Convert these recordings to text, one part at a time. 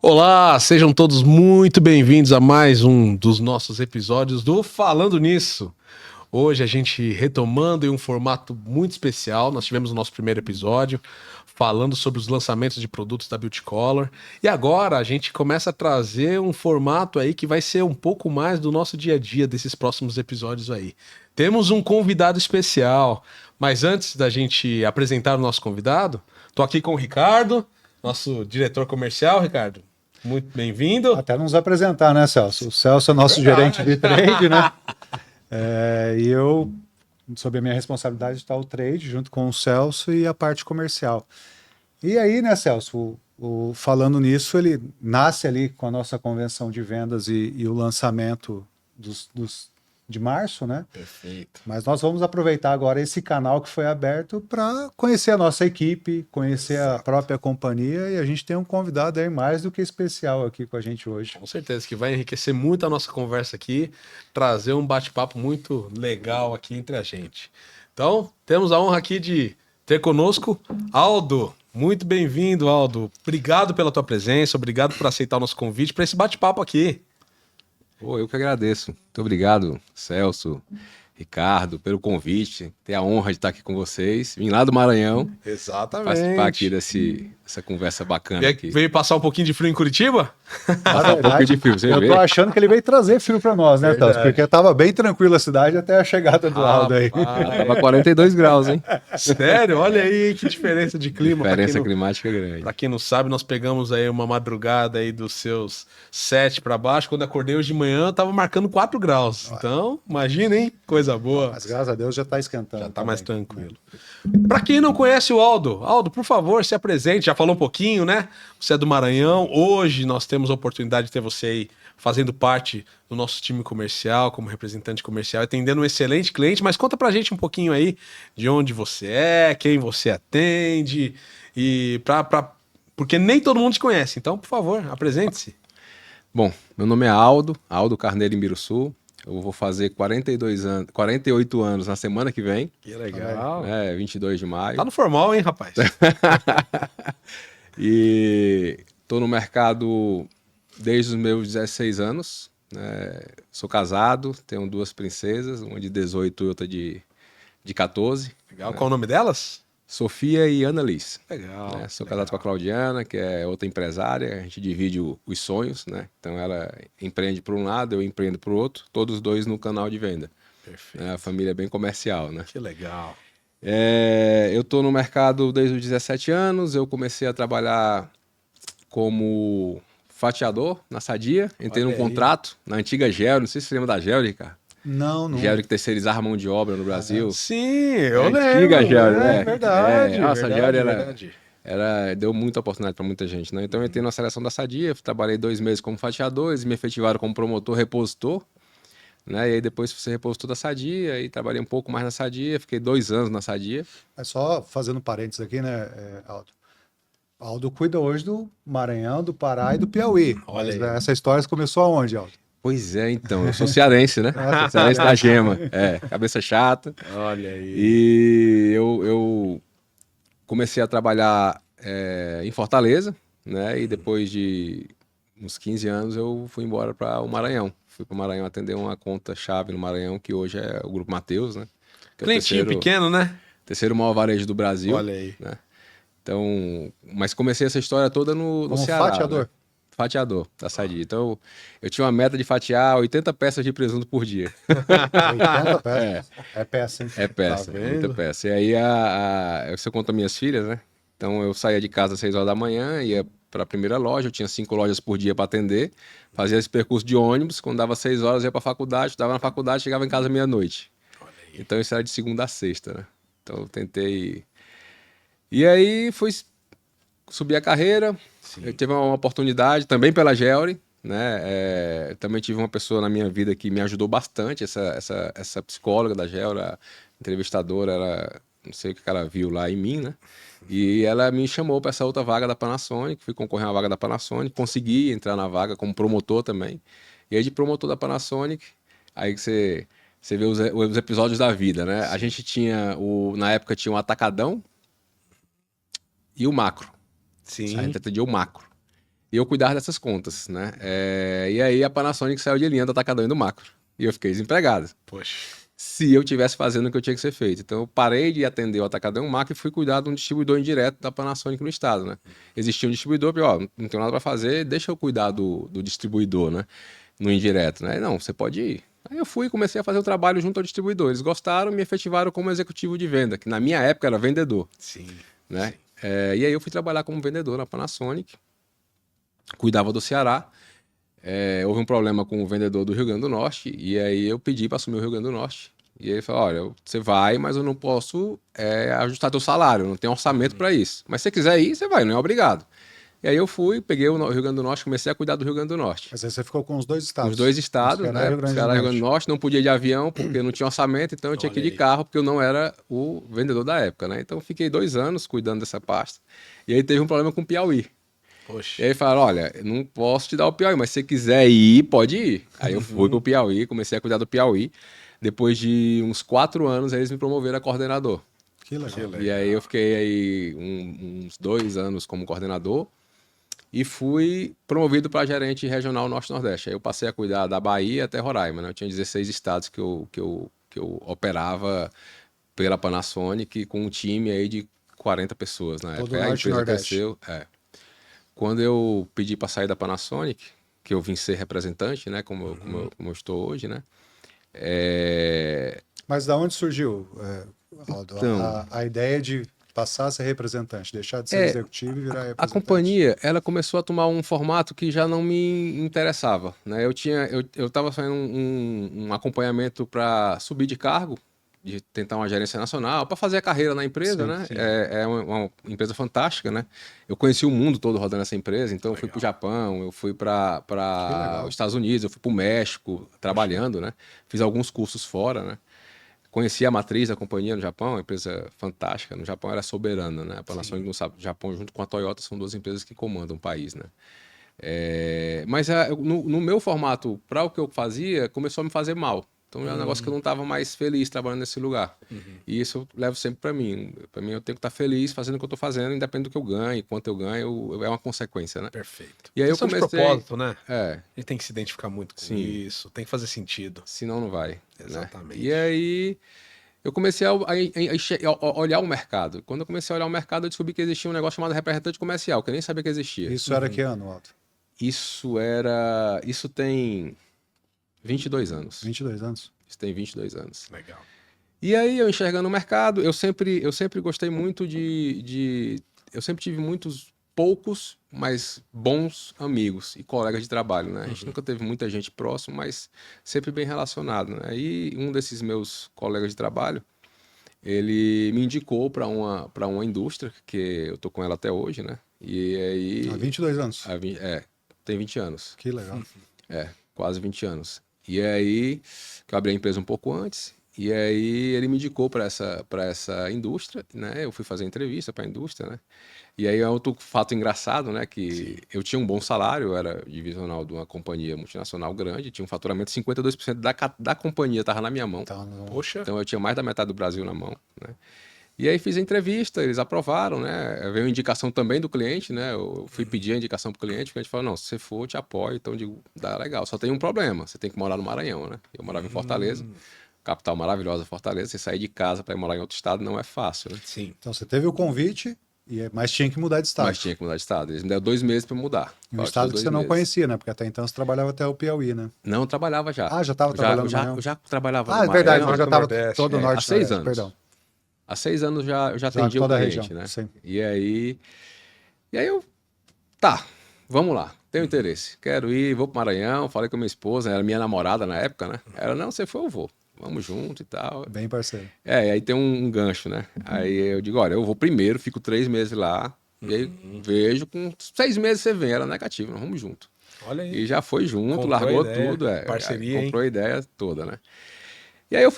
Olá, sejam todos muito bem-vindos a mais um dos nossos episódios do Falando Nisso. Hoje a gente retomando em um formato muito especial. Nós tivemos o nosso primeiro episódio falando sobre os lançamentos de produtos da Beauty Color. E agora a gente começa a trazer um formato aí que vai ser um pouco mais do nosso dia a dia desses próximos episódios aí. Temos um convidado especial, mas antes da gente apresentar o nosso convidado, tô aqui com o Ricardo, nosso diretor comercial. Ricardo, muito bem-vindo. Até nos apresentar, né, Celso? O Celso é nosso gerente de trade, né? E eu, sob a minha responsabilidade, está o trade junto com o Celso e a parte comercial. E aí, né, Celso, falando nisso, ele nasce ali com a nossa convenção de vendas e o lançamento de março, né? Perfeito. Mas nós vamos aproveitar agora esse canal que foi aberto para conhecer a nossa equipe, conhecer a própria companhia, e a gente tem um convidado aí mais do que especial aqui com a gente hoje. Com certeza que vai enriquecer muito a nossa conversa aqui, trazer um bate-papo muito legal aqui entre a gente. Então, temos a honra aqui de ter conosco Aldo. Muito bem-vindo, Aldo. Obrigado pela tua presença, obrigado por aceitar o nosso convite para esse bate-papo aqui. Pô, eu que agradeço. Muito obrigado, Celso, Ricardo, pelo convite. Ter a honra de estar aqui com vocês. Vim lá do Maranhão. Exatamente. Participar aqui dessa conversa bacana aqui. Veio passar um pouquinho de frio em Curitiba? Passar um pouquinho de frio, você Eu vê? tô achando que ele veio trazer frio para nós, né, Celso? Porque tava bem tranquila a cidade até a chegada do Aldo aí. Tava 42 graus, hein? Sério? Olha aí que diferença de clima. Diferença climática grande. Pra quem não sabe, nós pegamos aí uma madrugada aí dos seus 7 para baixo. Quando acordei hoje de manhã, tava marcando 4 graus. Então, imagina, hein? Coisa boa. Mas graças a Deus já tá esquentando. Já tá mais tranquilo. Pra quem não conhece o Aldo, Aldo, por favor, se apresente. Já falou um pouquinho, né? Você é do Maranhão. Hoje nós temos a oportunidade de ter você aí fazendo parte do nosso time comercial, como representante comercial, atendendo um excelente cliente. Mas conta pra gente um pouquinho aí de onde você é, quem você atende e porque nem todo mundo te conhece. Então, por favor, apresente-se. Bom, meu nome é Aldo Carneiro Imbiruçu. Eu vou fazer 48 anos na semana que vem. Que legal. 22 de maio. Tá no formal, hein, rapaz? E tô no mercado desde os meus 16 anos. Né? Sou casado, tenho 2 princesas, uma de 18 e outra de 14. Legal. Qual o nome delas? Sofia e Ana Liz. Legal. Sou casado com a Claudiana, que é outra empresária. A gente divide os sonhos, né? Então ela empreende por um lado, eu empreendo por outro. Todos os dois no canal de venda. Perfeito. A família é bem comercial, né? Que legal. Eu tô no mercado desde os 17 anos. Eu comecei a trabalhar como fatiador na Sadia. Entrei num contrato na antiga Gel. Não sei se você lembra da Gel, Ricardo. Não. Gel que terceirizava a mão de obra no Brasil. Sim, eu lembro. Antiga Gel, né? É verdade. Nossa, a Gel verdade. deu muita oportunidade para muita gente, né? Então eu entrei na seleção da Sadia, trabalhei 2 meses como fatiador, eles me efetivaram como promotor, repositor, né? E aí depois fui ser repositor da Sadia, aí trabalhei um pouco mais na Sadia, fiquei 2 anos na Sadia. É só fazendo parênteses aqui, né, Aldo? Aldo cuida hoje do Maranhão, do Pará e do Piauí. Olha aí. Essa história começou aonde, Aldo? Pois é, então, eu sou cearense, né? Cearense da Gema, cabeça chata. Olha aí. E eu comecei a trabalhar em Fortaleza, né? E depois de uns 15 anos eu fui embora para o Maranhão. Fui para o Maranhão atender uma conta-chave no Maranhão, que hoje é o Grupo Mateus, né? Que é o Clientinho pequeno, né? terceiro maior varejo do Brasil. Olha aí. Né? Então, mas comecei essa história toda no Como Ceará. fatiador? Né? Fatiador da Sadia. Então, eu tinha uma meta de fatiar 80 peças de presunto por dia. 80 peças. É peça, hein? É peça, Tá vendo? muita peça. E aí, você conta minhas filhas, né? Então, eu saía de casa às 6 horas da manhã, ia para a primeira loja, eu tinha 5 lojas por dia para atender, fazia esse percurso de ônibus, quando dava 6 horas, eu ia para a faculdade, estudava na faculdade, chegava em casa meia-noite. Então, isso era de segunda a sexta, né? Então, eu tentei... E aí, fui subir a carreira. Eu tive uma oportunidade também pela Gelri, né? Também tive uma pessoa na minha vida que me ajudou bastante, essa psicóloga da Gelri, a entrevistadora, ela, não sei o que ela viu lá em mim, né? E ela me chamou para essa outra vaga da Panasonic, fui concorrer a uma vaga da Panasonic, consegui entrar na vaga como promotor também. E aí de promotor da Panasonic, aí você vê os episódios da vida, né? A gente tinha, na época tinha o Atacadão e o Macro. Sim. A gente atendia o Macro. E eu cuidava dessas contas, né? E aí a Panasonic saiu de linha do Atacadão e do Macro. E eu fiquei desempregado. Poxa. Se eu tivesse fazendo o que eu tinha que ser feito. Então eu parei de atender o Atacadão e o Macro e fui cuidar de um distribuidor indireto da Panasonic no estado, né? Existia um distribuidor, ó, não tenho nada para fazer, deixa eu cuidar do distribuidor, né? No indireto, né? Não, você pode ir. Aí eu fui e comecei a fazer o trabalho junto ao distribuidor. Eles gostaram e me efetivaram como executivo de venda, que na minha época era vendedor, Sim. né? E aí eu fui trabalhar como vendedor na Panasonic, cuidava do Ceará. Houve um problema com o vendedor do Rio Grande do Norte, e aí eu pedi para assumir o Rio Grande do Norte. E aí ele falou: olha, você vai, mas eu não posso ajustar teu salário, eu não tenho orçamento para isso. Mas se você quiser ir, você vai, não é obrigado. E aí eu fui, peguei o Rio Grande do Norte, comecei a cuidar do Rio Grande do Norte. Mas aí você ficou com os dois estados. Os dois estados, Ceará né? e Rio Grande do Ceará e Rio Grande do Norte. Norte, não podia ir de avião porque não tinha orçamento, então eu tinha que ir de Olha aí. carro porque eu não era o vendedor da época, né? Então eu fiquei 2 anos cuidando dessa pasta. E aí teve um problema com o Piauí. E Poxa. aí falaram: olha, não posso te dar o Piauí, mas se você quiser ir, pode ir. Aí eu fui pro Piauí, comecei a cuidar do Piauí. Depois de uns 4 anos, eles me promoveram a coordenador. Que legal. E aí eu fiquei aí uns 2 anos como coordenador e fui promovido para gerente regional Norte-Nordeste. Aí eu passei a cuidar da Bahia até Roraima, né? Eu tinha 16 estados que eu operava pela Panasonic com um time aí de 40 pessoas na Todo época. Aí a Norte e empresa Nordeste. cresceu. Quando eu pedi para sair da Panasonic, que eu vim ser representante, né? Como eu estou hoje, né? Mas da onde surgiu, Aldo, Então, a ideia de passar a ser representante, deixar de ser executivo e virar a representante? companhia, ela começou a tomar um formato que já não me interessava, né? Eu estava fazendo um acompanhamento para subir de cargo, de tentar uma gerência nacional, para fazer a carreira na empresa, Sim, né? sim. É uma empresa fantástica, né? Eu conheci o mundo todo rodando essa empresa, então eu fui Legal. para o Japão, eu fui Que para legal. os Estados Unidos, eu fui para o México trabalhando, né? Fiz alguns cursos fora, né? Conheci a matriz da companhia no Japão, uma empresa fantástica. No Japão era soberana, né? A Panasonic no Japão, junto com a Toyota, são 2 empresas que comandam o país, né? Mas no meu formato, para o que eu fazia, começou a me fazer mal. Então é um negócio que eu não estava mais feliz trabalhando nesse lugar. E isso eu levo sempre para mim. Para mim, eu tenho que estar feliz fazendo o que eu estou fazendo, independente do que eu ganhe, quanto eu ganho, é uma consequência, né? Perfeito. E aí eu Questão de comecei. propósito, né? É, A gente tem que se identificar muito com Sim. isso, tem que fazer sentido. senão não vai. Né? Exatamente. E aí eu comecei a olhar o mercado. Quando eu comecei a olhar o mercado, eu descobri que existia um negócio chamado representante comercial, que eu nem sabia que existia. Isso era que ano, Aldo? Isso tem 22 anos. 22 anos? Isso tem 22 anos. Legal. E aí, eu enxergando o mercado, eu sempre gostei muito eu sempre tive muitos poucos, mas bons amigos e colegas de trabalho, né? A gente nunca teve muita gente próximo, mas sempre bem relacionado, né? E um desses meus colegas de trabalho, ele me indicou para uma indústria, que eu tô com ela até hoje, né? E aí... Há 22 anos. tem 20 anos. Que legal. Quase 20 anos. E aí, que eu abri a empresa um pouco antes, e aí ele me indicou para essa indústria, né? Eu fui fazer entrevista para a indústria, né? E aí é outro fato engraçado, né? Que eu tinha um bom salário, eu era divisional de uma companhia multinacional grande, tinha um faturamento, 52% da companhia estava na minha mão. Poxa. Então eu tinha mais da metade do Brasil na mão, né? E aí fiz a entrevista, eles aprovaram, né? Veio uma indicação também do cliente, né? Eu fui pedir a indicação pro cliente, o cliente falou: não, se você for, eu te apoio. Então eu digo: dá legal. Só tem um problema, você tem que morar no Maranhão, né? Eu morava em Fortaleza, capital maravilhosa Fortaleza. Você sair de casa para ir morar em outro estado não é fácil, né? Sim. Então você teve o convite, mas tinha que mudar de estado. Mas tinha que mudar de estado. Eles me deram 2 meses para mudar. E um Falaram estado que tinha você 2 não meses. conhecia, né? Porque até então você trabalhava até o Piauí, né? Não, eu trabalhava já. Ah, já estava trabalhando no Maranhão? Eu já trabalhava Ah, no é verdade, Maranhão. nós já estava Nordeste, todo o há norte 6 Nordeste, anos. perdão. Há 6 anos eu já Já atendi o toda a cliente, região, né? sim. E aí eu, tá, vamos lá, tenho interesse, quero ir, vou pro Maranhão, falei com minha esposa, era minha namorada na época, né? Ela: não, você for, eu vou, vamos junto e tal. Bem parceiro. E aí tem um gancho, né? Aí eu digo: olha, eu vou primeiro, fico 3 meses lá, e aí vejo, com 6 meses você vem, ela negativa, nós vamos junto. Olha aí. E já foi junto, Comprou largou a ideia, tudo, parceria, comprou a ideia toda, né? E aí eu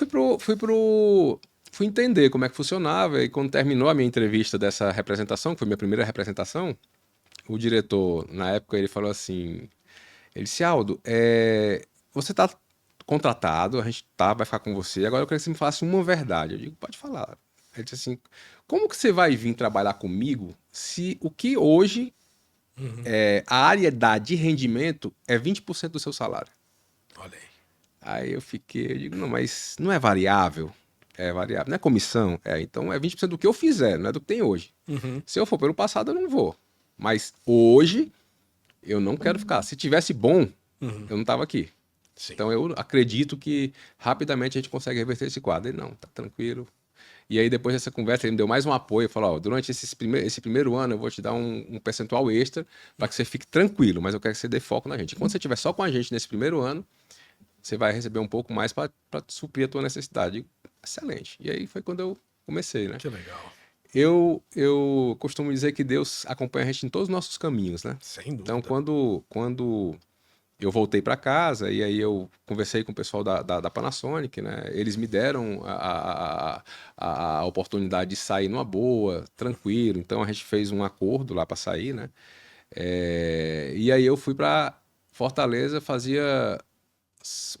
fui entender como é que funcionava, e quando terminou a minha entrevista dessa representação, que foi minha primeira representação, o diretor, na época, ele falou assim, ele disse: Aldo, você tá contratado, a gente vai ficar com você, agora eu queria que você me falasse uma verdade. Eu digo: pode falar. Ele disse assim: como que você vai vir trabalhar comigo se o que hoje a área de rendimento é 20% do seu salário. Olha aí. Aí eu digo, não, mas não é variável? É variável, não é comissão? Então é 20% do que eu fizer, não é do que tem hoje. Se eu for pelo passado, eu não vou. Mas hoje, eu não quero ficar. Se tivesse bom, eu não estava aqui. Sim. Então eu acredito que rapidamente a gente consegue reverter esse quadro. Ele, não, tá tranquilo. E aí depois dessa conversa ele me deu mais um apoio, falou, ó, durante esse primeiro ano eu vou te dar um percentual extra para que você fique tranquilo, mas eu quero que você dê foco na gente. E quando você estiver só com a gente nesse primeiro ano, você vai receber um pouco mais para suprir a tua necessidade. Excelente. E aí foi quando eu comecei, né? Que legal. Eu costumo dizer que Deus acompanha a gente em todos os nossos caminhos, né? Sem dúvida. Então, quando eu voltei para casa e aí eu conversei com o pessoal da Panasonic, né? Eles me deram a oportunidade de sair numa boa, tranquilo. Então, a gente fez um acordo lá para sair, né? E aí eu fui para Fortaleza, fazia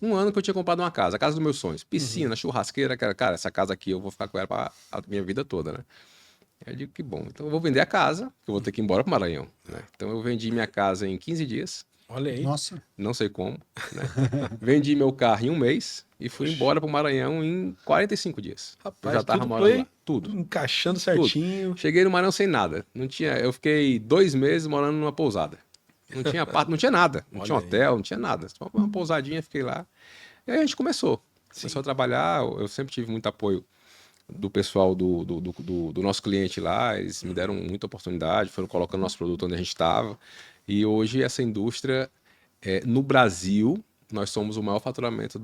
um ano que eu tinha comprado uma casa, a casa dos meus sonhos. Piscina, churrasqueira, cara, essa casa aqui eu vou ficar com ela para a minha vida toda, né? Aí eu digo que bom, então eu vou vender a casa, que eu vou ter que ir embora para o Maranhão, né? Então eu vendi minha casa em 15 dias, Olha aí. Nossa, não sei como, né? Vendi meu carro em um mês e fui embora para o Maranhão em 45 dias. Rapaz, Eu já tava tudo morando foi lá. Tudo. encaixando certinho. Cheguei no Maranhão sem nada. Não tinha, eu fiquei 2 meses morando numa pousada. Não tinha parte, não tinha nada. Não tinha Olha aí. hotel, não tinha nada. Só uma pousadinha, fiquei lá. E aí a gente começou. Começou a trabalhar. Eu sempre tive muito apoio do pessoal do nosso cliente lá. Eles me deram muita oportunidade, foram colocando nosso produto onde a gente estava. E hoje essa indústria, no Brasil, nós somos o maior faturamento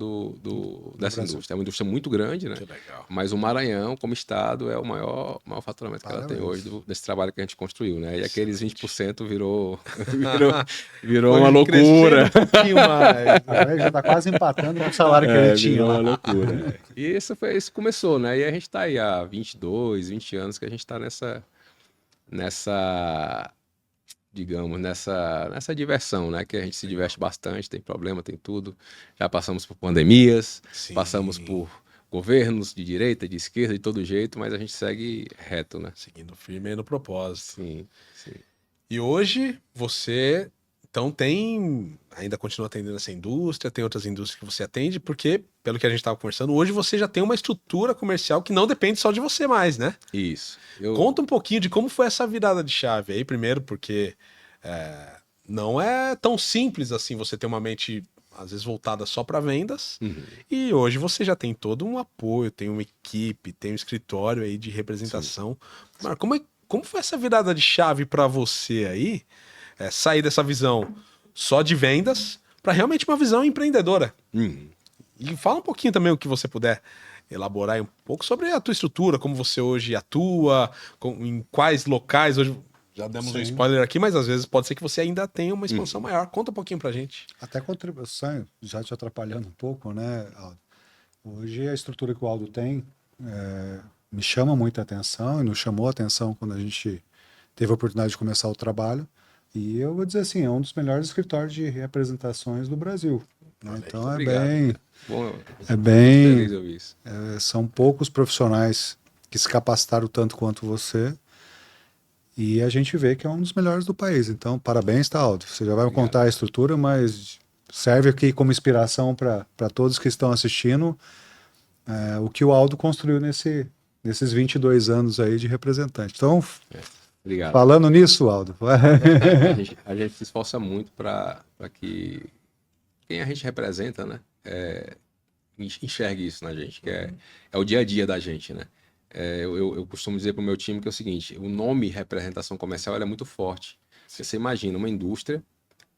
dessa Brasil. indústria. É uma indústria muito grande, né? Que legal. Mas o Maranhão, como estado, é o maior faturamento que ela tem Parabéns. hoje desse trabalho que a gente construiu, né? E aqueles 20% virou Foi uma loucura. crescendo um pouquinho mais. agora ele já está quase empatando com o salário que ele tinha virou lá. uma loucura. E isso começou, né? E a gente está aí há 22, 20 anos que a gente está digamos, nessa diversão, né? Que a gente se diverte bastante, tem problema, tem tudo. Já passamos por pandemias, Sim. passamos por governos de direita, de esquerda, de todo jeito, mas a gente segue reto, né? Seguindo firme aí no propósito. Sim, sim. E hoje você, então, ainda continua atendendo essa indústria, tem outras indústrias que você atende, porque, pelo que a gente estava conversando, hoje você já tem uma estrutura comercial que não depende só de você mais, né? Isso. Conta um pouquinho de como foi essa virada de chave aí, primeiro, porque não é tão simples assim você ter uma mente, às vezes, voltada só para vendas. E hoje você já tem todo um apoio, tem uma equipe, tem um escritório aí de representação. Mas como foi essa virada de chave para você aí, sair dessa visão só de vendas para realmente uma visão empreendedora? E fala um pouquinho também o que você puder elaborar aí um pouco sobre a tua estrutura, como você hoje atua, em quais locais hoje. Já demos um spoiler aqui, mas às vezes pode ser que você ainda tenha uma expansão maior. Conta um pouquinho pra gente. Até contribuição, já te atrapalhando um pouco, né, Aldo? Hoje a estrutura que o Aldo tem me chama muita atenção e nos chamou a atenção quando a gente teve a oportunidade de começar o trabalho. E eu vou dizer assim, é um dos melhores escritórios de representações do Brasil. Né? Então obrigado. Bom, feliz de ouvir isso. São poucos profissionais que se capacitaram tanto quanto você. E a gente vê que é um dos melhores do país. Então, parabéns, tá, Aldo? Você já vai contar a estrutura, mas serve aqui como inspiração para todos que estão assistindo o que o Aldo construiu nesses 22 anos aí de representante. Então, obrigado. Falando nisso, Aldo... a gente se esforça muito para que quem a gente representa, né, enxergue isso na gente, que é o dia a dia da gente, né? Eu costumo dizer para o meu time que é o seguinte: o nome representação comercial ela é muito forte. Você imagina uma indústria,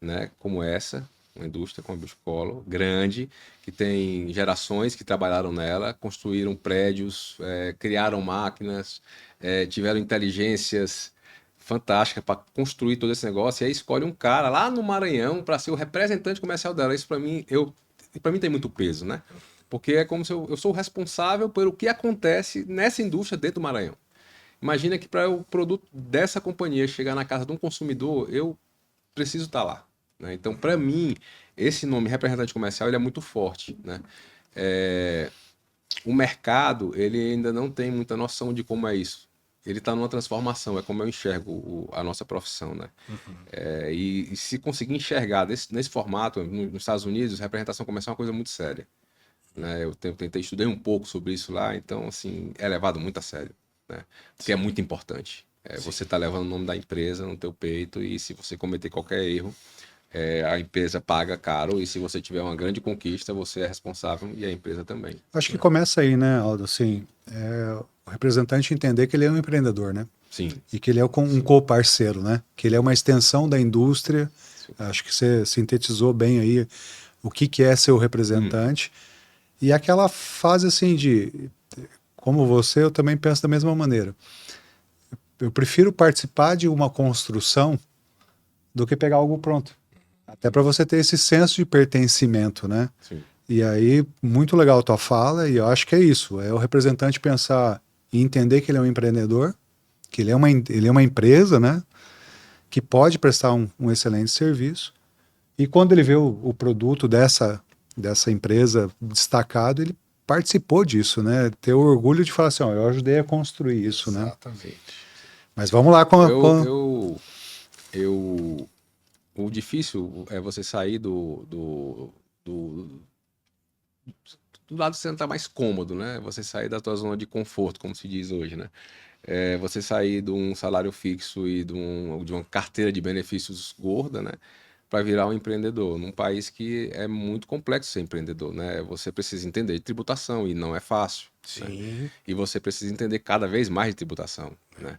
né, como essa, uma indústria como a Biocolo, grande, que tem gerações que trabalharam nela, construíram prédios, criaram máquinas, tiveram inteligências fantásticas para construir todo esse negócio, e aí escolhe um cara lá no Maranhão para ser o representante comercial dela. Isso para mim tem muito peso, né? Porque é como se eu sou o responsável pelo que acontece nessa indústria dentro do Maranhão. Imagina que para o produto dessa companhia chegar na casa de um consumidor, eu preciso estar lá. Né? Então, para mim, esse nome, representante comercial, ele é muito forte. Né? O mercado, ele ainda não tem muita noção de como é isso. ele está numa transformação, é como eu enxergo a nossa profissão, né? E se conseguir enxergar nesse formato, nos Estados Unidos, representação comercial é uma coisa muito séria, né? Eu estudei um pouco sobre isso lá, então, assim, é levado muito a sério, né? Porque é muito importante. Você está levando o nome da empresa no teu peito e se você cometer qualquer erro, a empresa paga caro e se você tiver uma grande conquista, você é responsável e a empresa também. Acho que começa aí, né, Aldo? Assim, o representante entender que ele é um empreendedor, né? Sim. E que ele é um co-parceiro, né? Que ele é uma extensão da indústria. Sim. Acho que você sintetizou bem aí o que é ser o representante. E aquela fase assim de, como você, eu também penso da mesma maneira. Eu prefiro participar de uma construção do que pegar algo pronto. Até para você ter esse senso de pertencimento, né? Sim. E aí, muito legal a tua fala, e eu acho que é isso. É o representante pensar e entender que ele é um empreendedor, que ele é uma empresa, né? Que pode prestar um excelente serviço. E quando ele vê o produto dessa empresa destacado, ele participou disso, né? Ter o orgulho de falar assim, ó, eu ajudei a construir isso, né? Exatamente. Mas vamos lá com... O difícil é você sair do lado que você não tá mais cômodo, né? Você sair da tua zona de conforto, como se diz hoje, né? Você sair de um salário fixo e de uma carteira de benefícios gorda, né? Para virar um empreendedor, num país que é muito complexo ser empreendedor, né? Você precisa entender de tributação e não é fácil. Sim. Né? E você precisa entender cada vez mais de tributação, né?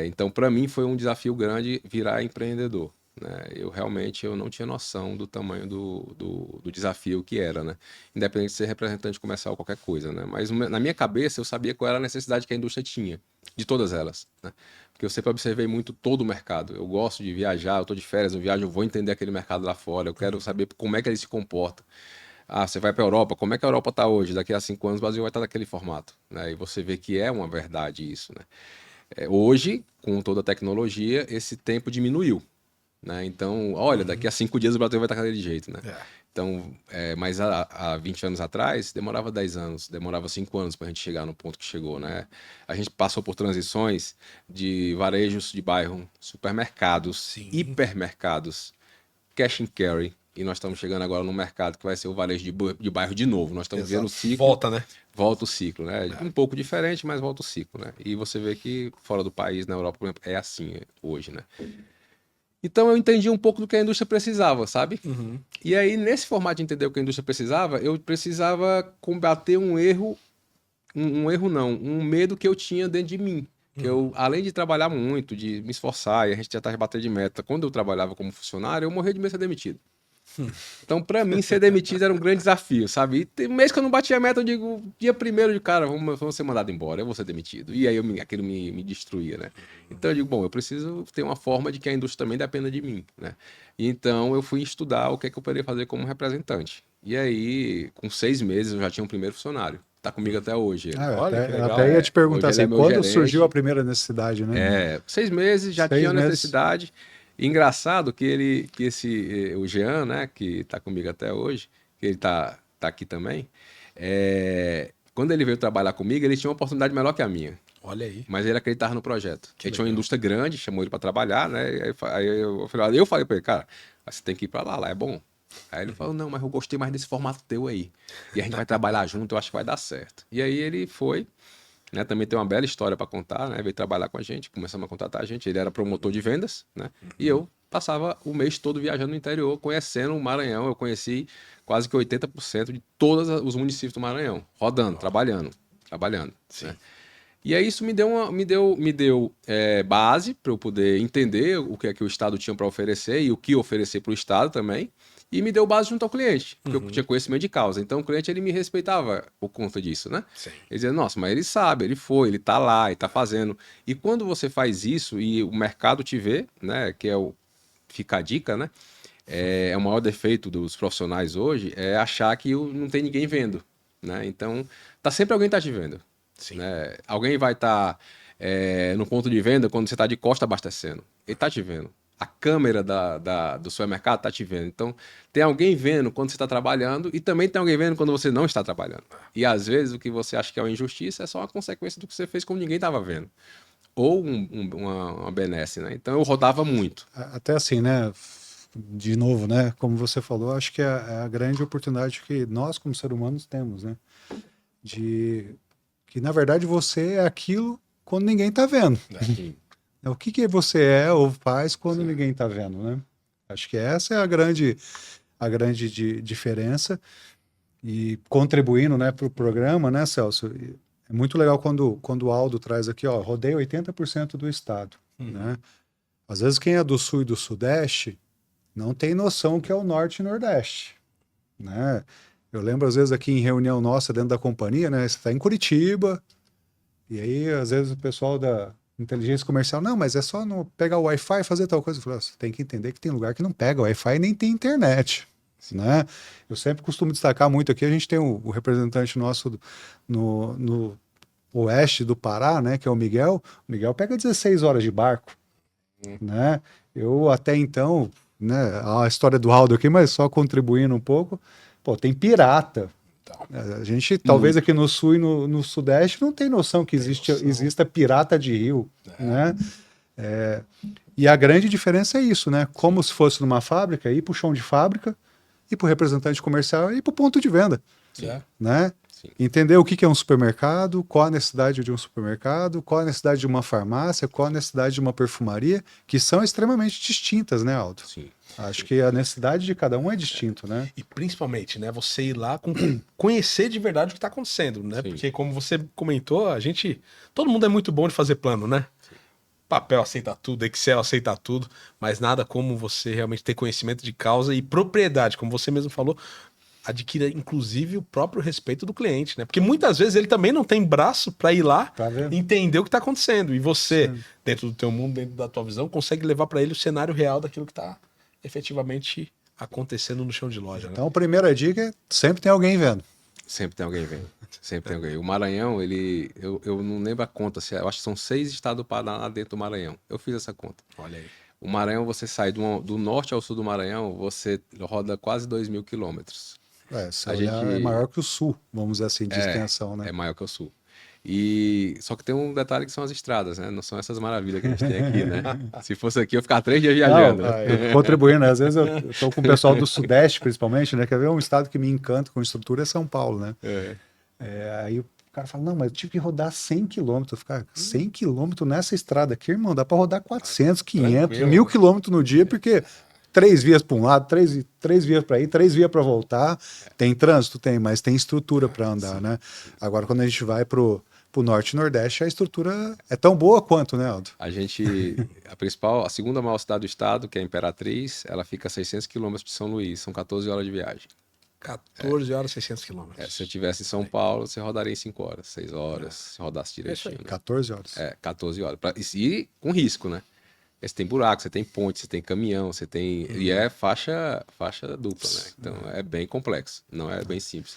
Então, para mim, foi um desafio grande virar empreendedor. Né? Eu não tinha noção do tamanho do desafio que era, né? Independente de ser representante comercial ou qualquer coisa, né? Mas na minha cabeça eu sabia qual era a necessidade que a indústria tinha, de todas elas, né? Porque eu sempre observei muito todo o mercado. Eu gosto de viajar, eu estou de férias, eu viajo, eu vou entender aquele mercado lá fora, eu quero saber como é que ele se comporta. Ah, você vai para a Europa, como é que a Europa está hoje? Daqui a 5 anos o Brasil vai estar daquele formato, né? E você vê que é uma verdade isso, né? Hoje, com toda a tecnologia, esse tempo diminuiu. Né? Então, olha, daqui a 5 dias o Brasil vai estar daquele jeito, né? Então, mas há 20 anos atrás, demorava 10 anos, demorava 5 anos para a gente chegar no ponto que chegou, né? A gente passou por transições de varejos de bairro, supermercados, Sim. hipermercados, cash and carry, e nós estamos chegando agora no mercado que vai ser o varejo de bairro de novo. Nós estamos vendo o ciclo. Volta, né? Volta o ciclo, né? Um pouco diferente, mas volta o ciclo, né? E você vê que fora do país, na Europa, por exemplo, é assim hoje, né? Então eu entendi um pouco do que a indústria precisava, sabe? E aí, nesse formato de entender o que a indústria precisava, eu precisava combater um medo que eu tinha dentro de mim. Que eu, além de trabalhar muito, de me esforçar, e a gente já estava batendo de meta, quando eu trabalhava como funcionário, eu morria de medo de ser demitido. Então, para mim, ser demitido era um grande desafio, sabe? E tem mês que eu não batia a meta, eu digo, dia primeiro de cara, vamos ser mandado embora, eu vou ser demitido. E aí aquilo me destruía, né? Então eu digo, bom, eu preciso ter uma forma de que a indústria também dependa de mim, né? E então eu fui estudar o que é que eu poderia fazer como representante. E aí, com 6 meses, eu já tinha um primeiro funcionário. Tá comigo até hoje. Olha, que legal. Até ia te perguntar Hoje ele assim, é meu quando gerente. surgiu a primeira necessidade, né? 6 meses, já 6 tinha meses. necessidade. Engraçado que o Jean, né, que tá comigo até hoje, que ele tá aqui também, quando ele veio trabalhar comigo, ele tinha uma oportunidade melhor que a minha. Olha aí. Mas ele acreditava no projeto. Que Ele tinha uma legal. indústria grande, chamou ele para trabalhar, né? Aí eu falei para ele, cara, você tem que ir para lá é bom. Aí ele falou, não, mas eu gostei mais desse formato teu aí. E a gente vai trabalhar junto, eu acho que vai dar certo. E aí ele foi, né? Também tem uma bela história para contar, né? Veio trabalhar com a gente, começamos a contratar a gente. Ele era promotor de vendas, né? E eu passava o mês todo viajando no interior, conhecendo o Maranhão. Eu conheci quase que 80% de todos os municípios do Maranhão, rodando, trabalhando. Sim. Né? E aí isso me deu base para eu poder entender o que é que o Estado tinha para oferecer e o que oferecer para o Estado também. E me deu base junto ao cliente, porque eu tinha conhecimento de causa. Então o cliente ele me respeitava por conta disso, né? Sim. Ele dizia, nossa, mas ele sabe, ele foi, ele tá lá, ele tá fazendo. E quando você faz isso e o mercado te vê, né? Que fica a dica, né? O maior defeito dos profissionais hoje é achar que não tem ninguém vendo, né? Então, sempre alguém tá te vendo. Sim. Né? Alguém vai estar no ponto de venda quando você está de costa abastecendo. Ele está te vendo. a câmera do supermercado está te vendo. Então, tem alguém vendo quando você está trabalhando e também tem alguém vendo quando você não está trabalhando. E às vezes o que você acha que é uma injustiça é só uma consequência do que você fez quando ninguém estava vendo. Ou uma benesse, né? Então eu rodava muito. Até assim, né? De novo, né? Como você falou, acho que é a grande oportunidade que nós, como seres humanos, temos, né? De que, na verdade, você é aquilo quando ninguém está vendo. Sim. O que você é ou faz quando ninguém está vendo, né? Acho que essa é a grande diferença. E contribuindo, né, para o programa, né, Celso? É muito legal quando o Aldo traz aqui, ó, rodei 80% do estado, né? Às vezes quem é do sul e do sudeste não tem noção que é o norte e nordeste, né? Eu lembro às vezes aqui em reunião nossa dentro da companhia, né? Você está em Curitiba e aí às vezes o pessoal da inteligência comercial, não, mas é só não pegar o Wi-Fi e fazer tal coisa. Eu falo, você tem que entender que tem lugar que não pega Wi-Fi e nem tem internet, né? Eu sempre costumo destacar muito aqui, a gente tem o representante nosso no oeste do Pará, né, que é o Miguel. O Miguel pega 16 horas de barco, né? Eu até então, né, a história do Aldo aqui, mas só contribuindo um pouco, pô, tem pirata. A gente, talvez aqui no sul e no sudeste, não tem noção que exista pirata de rio, né? E a grande diferença é isso, né? Como se fosse numa fábrica, ir para o chão de fábrica, ir para o representante comercial e ir para o ponto de venda, né? Sim. Entender o que é um supermercado, qual a necessidade de um supermercado, qual a necessidade de uma farmácia, qual a necessidade de uma perfumaria, que são extremamente distintas, né, Aldo? Sim. Acho que a necessidade de cada um é distinto, né? E principalmente, né, você ir lá conhecer de verdade o que está acontecendo, né? Sim. Porque como você comentou, todo mundo é muito bom de fazer plano, né? Papel aceita tudo, Excel aceita tudo, mas nada como você realmente ter conhecimento de causa e propriedade, como você mesmo falou, adquira inclusive o próprio respeito do cliente, né? Porque muitas vezes ele também não tem braço para ir lá Pra ver. entender o que está acontecendo. E você, Sim. dentro do teu mundo, dentro da tua visão, consegue levar para ele o cenário real daquilo que está efetivamente acontecendo no chão de loja, né? Então, a primeira dica é sempre tem alguém vendo. Sempre tem alguém vendo. Sempre tem alguém. O Maranhão, eu não lembro a conta, eu acho que são 6 estados do Paraná dentro do Maranhão. Eu fiz essa conta. Olha aí. O Maranhão, você sai do norte ao sul do Maranhão, você roda quase 2.000 quilômetros. Se A olhar, gente- é maior que o sul, vamos dizer assim, de extensão, né? É maior que o sul. Só que tem um detalhe que são as estradas, né? Não são essas maravilhas que a gente tem aqui, né? Se fosse aqui, eu ficava 3 dias viajando. Não, né? contribuindo, né? Às vezes eu estou com o pessoal do Sudeste, principalmente, né? Quer ver um estado que me encanta com estrutura é São Paulo, né? Aí o cara fala, não, mas eu tive que rodar 100 quilômetros. Cara, 100 quilômetros nessa estrada aqui, irmão, dá para rodar 400, 500, 1.000 quilômetros no dia, porque 3 vias para um lado, três vias para ir, 3 vias para voltar. Tem trânsito? Tem, mas tem estrutura para andar, né? Agora, quando a gente vai pro norte e nordeste, a estrutura é tão boa quanto, né, Aldo? A segunda maior cidade do estado, que é a Imperatriz, ela fica a 600 quilômetros de São Luís, são 14 horas de viagem. 14 horas, 600 quilômetros. Se eu estivesse em São Paulo, você rodaria em 5 horas, 6 horas, se rodasse É isso aí. direitinho. 14 horas. 14 horas. E com risco, né? Aí você tem buraco, você tem ponte, você tem caminhão, você tem. E é faixa dupla, né? Então é bem complexo, não é bem simples.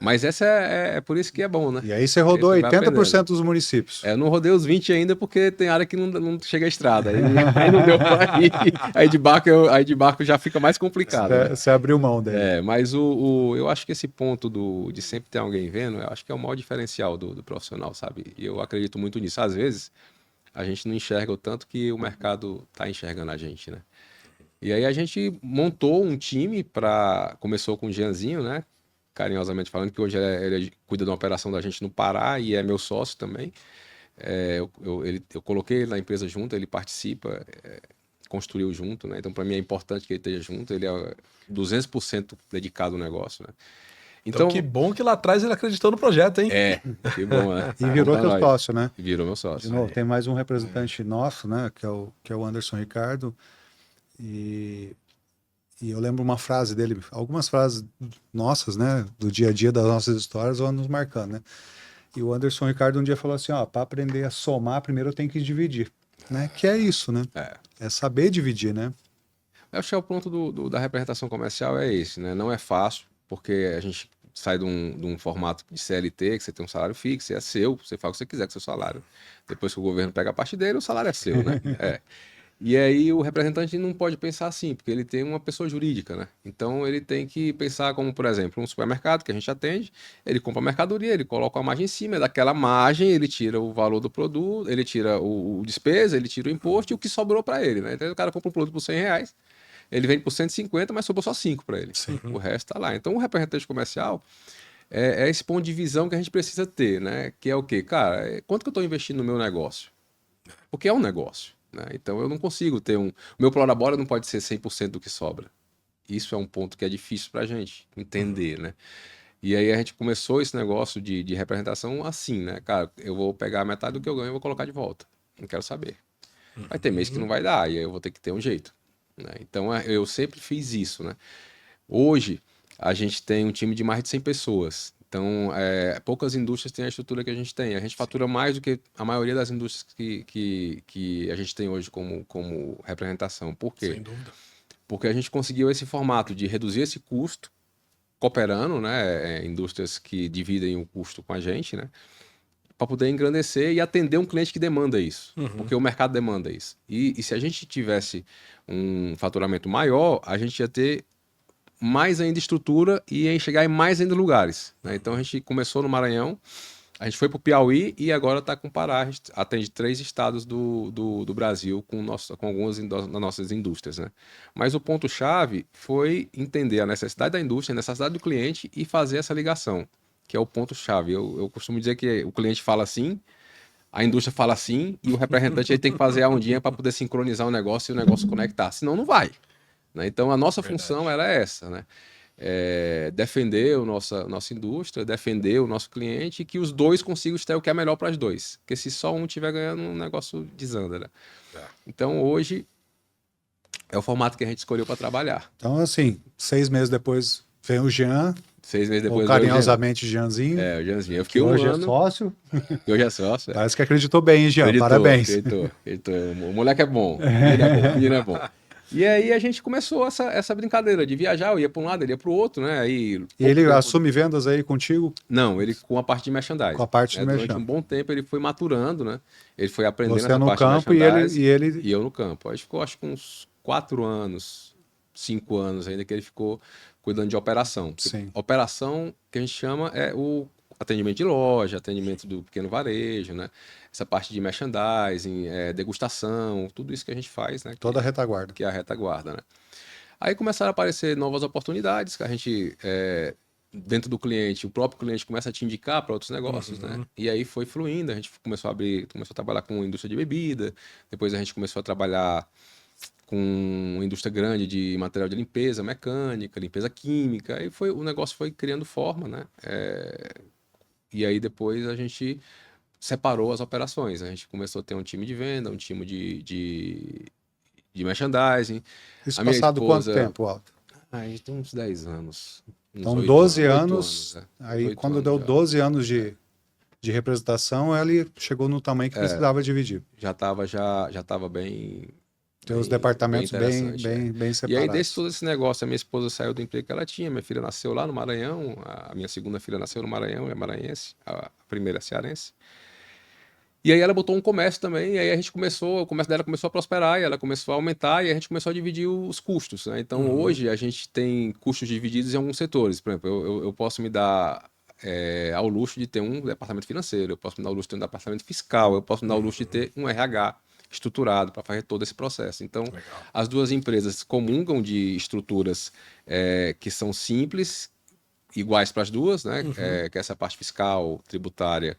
Mas essa é por isso que é bom, né? E aí você rodou Aí você vai 80% dos municípios. Eu não rodei os 20 ainda porque tem área que não chega à estrada. Aí não deu pra ir. Aí de barco já fica mais complicado. Né? Você abriu mão dele. Mas eu acho que esse ponto de sempre ter alguém vendo, eu acho que é o maior diferencial do profissional, sabe? E eu acredito muito nisso. Às vezes, a gente não enxerga o tanto que o mercado está enxergando a gente, né? E aí a gente montou um time começou com o Jeanzinho, né? Carinhosamente falando, que hoje ele cuida de uma operação da gente no Pará e é meu sócio também. Eu coloquei ele na empresa junto, ele participa, construiu junto, né? Então, para mim é importante que ele esteja junto, ele é 200% dedicado ao negócio, né? Então, que bom que lá atrás ele acreditou no projeto, hein? Que bom, né? E virou teu sócio, né? Virou meu sócio. De novo, tem mais um representante nosso, né? Que é o Anderson Ricardo. E eu lembro uma frase dele, algumas frases nossas, né? Do dia a dia das nossas histórias vão nos marcando, né? E o Anderson Ricardo um dia falou assim, ó, para aprender a somar, primeiro eu tenho que dividir, né? Que é isso, né? É saber dividir, né? Eu acho que o ponto da representação comercial é esse, né? Não é fácil, porque a gente sai de um formato de CLT, que você tem um salário fixo, é seu, você faz o que você quiser com o seu salário. Depois que o governo pega a parte dele, o salário é seu, né? E aí o representante não pode pensar assim, porque ele tem uma pessoa jurídica, né? Então ele tem que pensar como, por exemplo, um supermercado que a gente atende, ele compra a mercadoria, ele coloca a margem em cima, daquela margem ele tira o valor do produto, ele tira o despesa, ele tira o imposto e o que sobrou para ele, né? Então o cara compra um produto por R$ 100, ele vende por 150, mas sobrou só 5 para ele. Sim. O resto tá lá. Então o representante comercial é esse ponto de visão que a gente precisa ter, né? Que é o quê? Cara, quanto que eu estou investindo no meu negócio? Porque é um negócio, né? Então eu não consigo ter um... O meu prolabora não pode ser 100% do que sobra. Isso é um ponto que é difícil pra gente entender, né? E aí a gente começou esse negócio de representação assim, né? Cara, eu vou pegar metade do que eu ganho e vou colocar de volta. Não quero saber. Vai ter mês que não vai dar, e aí eu vou ter que ter um jeito, né? Então eu sempre fiz isso, né? Hoje a gente tem um time de mais de 100 pessoas. Então, poucas indústrias têm a estrutura que a gente tem. A gente fatura mais do que a maioria das indústrias que a gente tem hoje como representação. Por quê? Sem dúvida. Porque a gente conseguiu esse formato de reduzir esse custo, cooperando, né? Indústrias que dividem o custo com a gente, né? Para poder engrandecer e atender um cliente que demanda isso. Porque o mercado demanda isso. E se a gente tivesse um faturamento maior, a gente ia ter mais ainda estrutura e ia chegar em mais ainda lugares, né? Então a gente começou no Maranhão, a gente foi para o Piauí e agora está com o Pará. A gente atende 3 estados do Brasil com algumas das nossas indústrias, né? Mas o ponto-chave foi entender a necessidade da indústria, a necessidade do cliente e fazer essa ligação, que é o ponto-chave. Eu costumo dizer que o cliente fala assim, a indústria fala assim e o representante ele tem que fazer a ondinha para poder sincronizar o negócio e o negócio conectar, senão não vai, né? Então a nossa função era essa, né? Defender nossa indústria, defender o nosso cliente e que os dois consigam extrair o que é melhor para os dois. Porque se só um estiver ganhando, o negócio desanda, né? Então hoje é o formato que a gente escolheu para trabalhar. Então, assim, 6 meses depois vem o Jean, 6 meses ou depois carinhosamente Jeanzinho, o Janzinho. Eu que fiquei um hoje é ano, sócio. que hoje é sócio. Parece que acreditou bem, hein, Jean? Acreditou, Parabéns. acreditou. O moleque é bom, o menino é bom. E aí a gente começou essa brincadeira de viajar, eu ia para um lado, ele ia para o outro, né? Aí, E ele assume vendas aí contigo? Não, ele com a parte de merchandising. Com a parte de Durante merchan. um bom tempo ele foi maturando, né? Ele foi aprendendo Você essa no parte campo de e ele, merchandising e eu no campo. Aí ficou acho que uns 4 anos, 5 anos ainda que ele ficou cuidando de operação. Porque Sim. operação que a gente chama é o atendimento de loja, atendimento do pequeno varejo, né? Essa parte de merchandising, degustação, tudo isso que a gente faz, né? Toda a retaguarda. Que é a retaguarda, né? Aí começaram a aparecer novas oportunidades que a gente, dentro do cliente, o próprio cliente começa a te indicar para outros negócios, né? E aí foi fluindo, a gente começou a trabalhar com indústria de bebida, depois a gente começou a trabalhar com indústria grande de material de limpeza mecânica, limpeza química, aí o negócio foi criando forma, né? E aí depois a gente separou as operações, a gente começou a ter um time de venda, um time de merchandising. Isso A minha passado esposa- quanto tempo, Aldo? A gente tem uns 10 anos. Uns Então, 8 12 8 anos. Aí, 8 quando anos deu já. 12 anos de representação, ele chegou no tamanho que precisava dividir. Já tava bem. Tem os bem- departamentos bem, interessante, bem E separados. aí, desse todo esse negócio, a minha esposa saiu do emprego que ela tinha, minha filha nasceu lá no Maranhão, a minha segunda filha nasceu no Maranhão, é maranhense, a primeira é cearense. E aí ela botou um comércio também, e aí a gente começou, o comércio dela começou a prosperar, e ela começou a aumentar, e a gente começou a dividir os custos, né? Então hoje a gente tem custos divididos em alguns setores. Por exemplo, eu posso me dar ao luxo de ter um departamento financeiro, eu posso me dar ao luxo de ter um departamento fiscal, eu posso me dar ao luxo de ter um RH estruturado para fazer todo esse processo. Então, as duas empresas comungam de estruturas que são simples, iguais para as duas, né? Que é essa parte fiscal, tributária,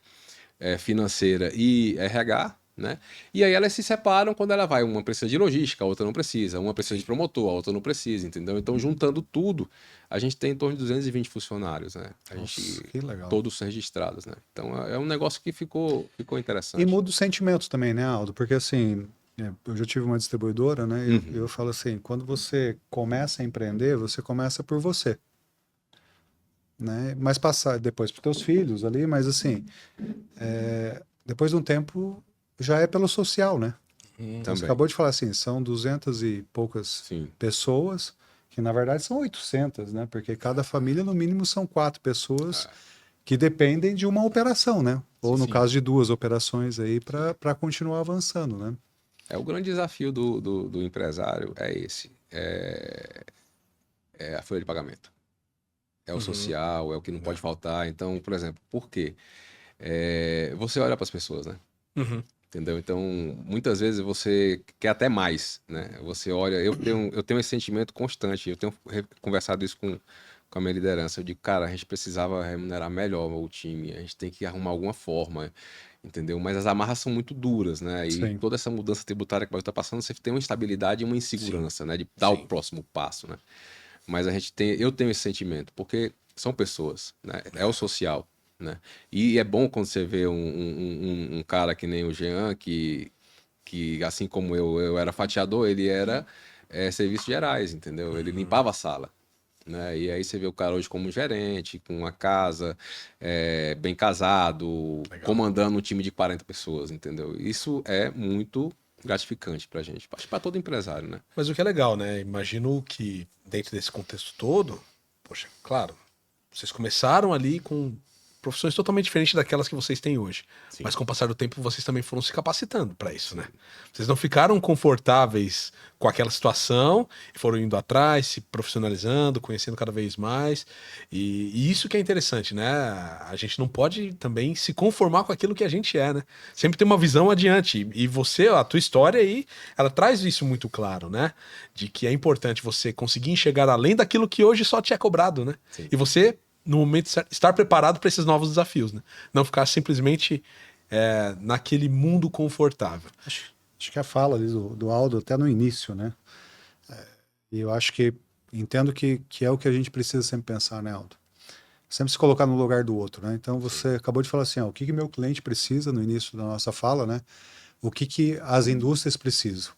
financeira e RH, né? E aí elas se separam quando ela vai. Uma precisa de logística, a outra não precisa. Uma precisa de promotor, a outra não precisa, entendeu? Então, juntando tudo, a gente tem em torno de 220 funcionários, né? Nossa, que legal. Todos registrados, né? Então, é um negócio que ficou interessante. E muda os sentimentos também, né, Aldo? Porque assim, eu já tive uma distribuidora, né? E eu falo assim, quando você começa a empreender, você começa por você. Né? Mas passar depois para os teus filhos ali, mas assim, depois de um tempo já é pelo social, né? Você Também. acabou de falar assim, são 200 e poucas Sim. pessoas, que na verdade são 800, né? Porque cada família, no mínimo, são 4 pessoas que dependem de uma operação, né? Ou no Sim. caso de 2 operações aí para continuar avançando, né? O grande desafio do empresário é esse. É a folha de pagamento. É o social, é o que não pode faltar. Então, por exemplo, por quê? Você olha para as pessoas, né? Uhum. Entendeu? Então, muitas vezes você quer até mais, né? Você olha, eu tenho esse sentimento constante, eu tenho conversado isso com a minha liderança. Eu digo, cara, a gente precisava remunerar melhor o time, a gente tem que arrumar alguma forma, entendeu? Mas as amarras são muito duras, né? E Sim. toda essa mudança tributária que vai estar passando, você tem uma instabilidade e uma insegurança, né? De dar o próximo passo, né? Mas eu tenho esse sentimento, porque são pessoas, né? É o social, né? E é bom quando você vê um cara que nem o Jean, que assim como eu era fatiador, ele era serviços gerais, entendeu? Ele limpava a sala. Né? E aí você vê o cara hoje como gerente, com uma casa, bem casado, comandando um time de 40 pessoas, entendeu? Isso é muito gratificante pra gente, acho que pra todo empresário, né? Mas o que é legal, né? Imagino que dentro desse contexto todo, poxa, claro, vocês começaram ali com profissões totalmente diferentes daquelas que vocês têm hoje. Sim. Mas com o passar do tempo, vocês também foram se capacitando para isso, né? Vocês não ficaram confortáveis com aquela situação e foram indo atrás, se profissionalizando, conhecendo cada vez mais. E isso que é interessante, né? A gente não pode também se conformar com aquilo que a gente é, né? Sempre tem uma visão adiante. E você, a tua história aí, ela traz isso muito claro, né? De que é importante você conseguir enxergar além daquilo que hoje só te é cobrado, né? Sim. E você, no momento certo, estar preparado para esses novos desafios, né? Não ficar simplesmente naquele mundo confortável. Acho que a fala ali do Aldo até no início, né? E eu acho que entendo que é o que a gente precisa sempre pensar, né, Aldo? Sempre se colocar no lugar do outro, né? Então você acabou de falar assim, ó, o que meu cliente precisa no início da nossa fala, né? O que as indústrias precisam,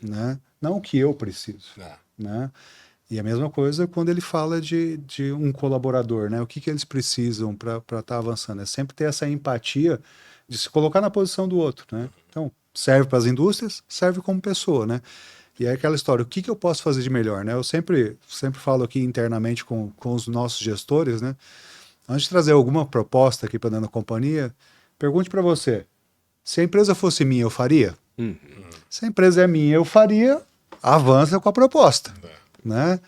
né? Não o que eu preciso, né? E a mesma coisa quando ele fala de um colaborador, né? O que eles precisam para estar avançando? É sempre ter essa empatia de se colocar na posição do outro, né? Então, serve para as indústrias, serve como pessoa, né? E é aquela história, o que eu posso fazer de melhor, né? Eu sempre falo aqui internamente com os nossos gestores, né? Antes de trazer alguma proposta aqui para dentro da companhia, pergunte para você, se a empresa fosse minha, eu faria? Se a empresa é minha, eu faria, avança com a proposta, né?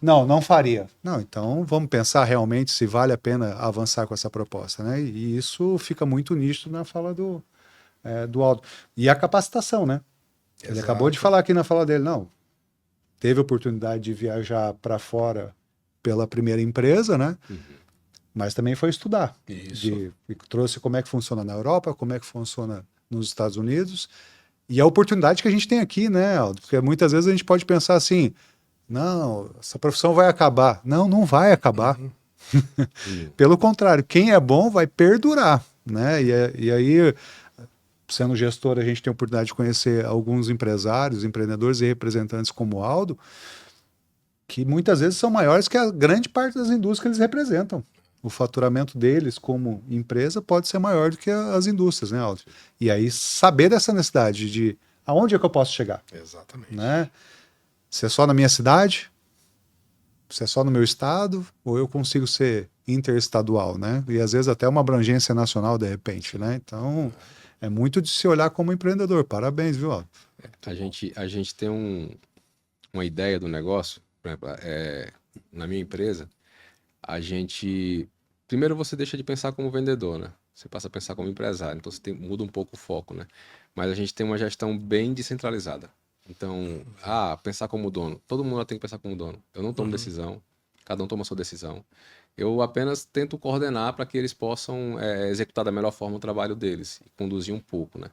Não faria. Não, então vamos pensar realmente se vale a pena avançar com essa proposta, né? E isso fica muito nítido na fala do Aldo. E a capacitação, né? Ele Exato. acabou de falar aqui na fala dele, não, teve a oportunidade de viajar para fora pela primeira empresa, né? Mas também foi estudar. Isso. E trouxe como é que funciona na Europa, como é que funciona nos Estados Unidos. E a oportunidade que a gente tem aqui, né, Aldo? Porque muitas vezes a gente pode pensar assim, não, essa profissão vai acabar. Não vai acabar. Pelo contrário, quem é bom vai perdurar, né? E aí, sendo gestor, a gente tem a oportunidade de conhecer alguns empresários, empreendedores e representantes como o Aldo, que muitas vezes são maiores que a grande parte das indústrias que eles representam. O faturamento deles como empresa pode ser maior do que as indústrias, né, Aldo? E aí saber dessa necessidade de aonde é que eu posso chegar, Exatamente. né? Se é só na minha cidade, se é só no meu estado, ou eu consigo ser interestadual, né? E às vezes até uma abrangência nacional de repente, né? Então é muito de se olhar como empreendedor. Parabéns, viu, Aldo? A gente tem uma ideia do negócio, por exemplo, na minha empresa, a gente... Primeiro você deixa de pensar como vendedor, né? Você passa a pensar como empresário, então você muda um pouco o foco, né? Mas a gente tem uma gestão bem descentralizada. Então, pensar como dono. Todo mundo tem que pensar como dono. Eu não tomo decisão, cada um toma a sua decisão. Eu apenas tento coordenar para que eles possam executar da melhor forma o trabalho deles e conduzir um pouco, né?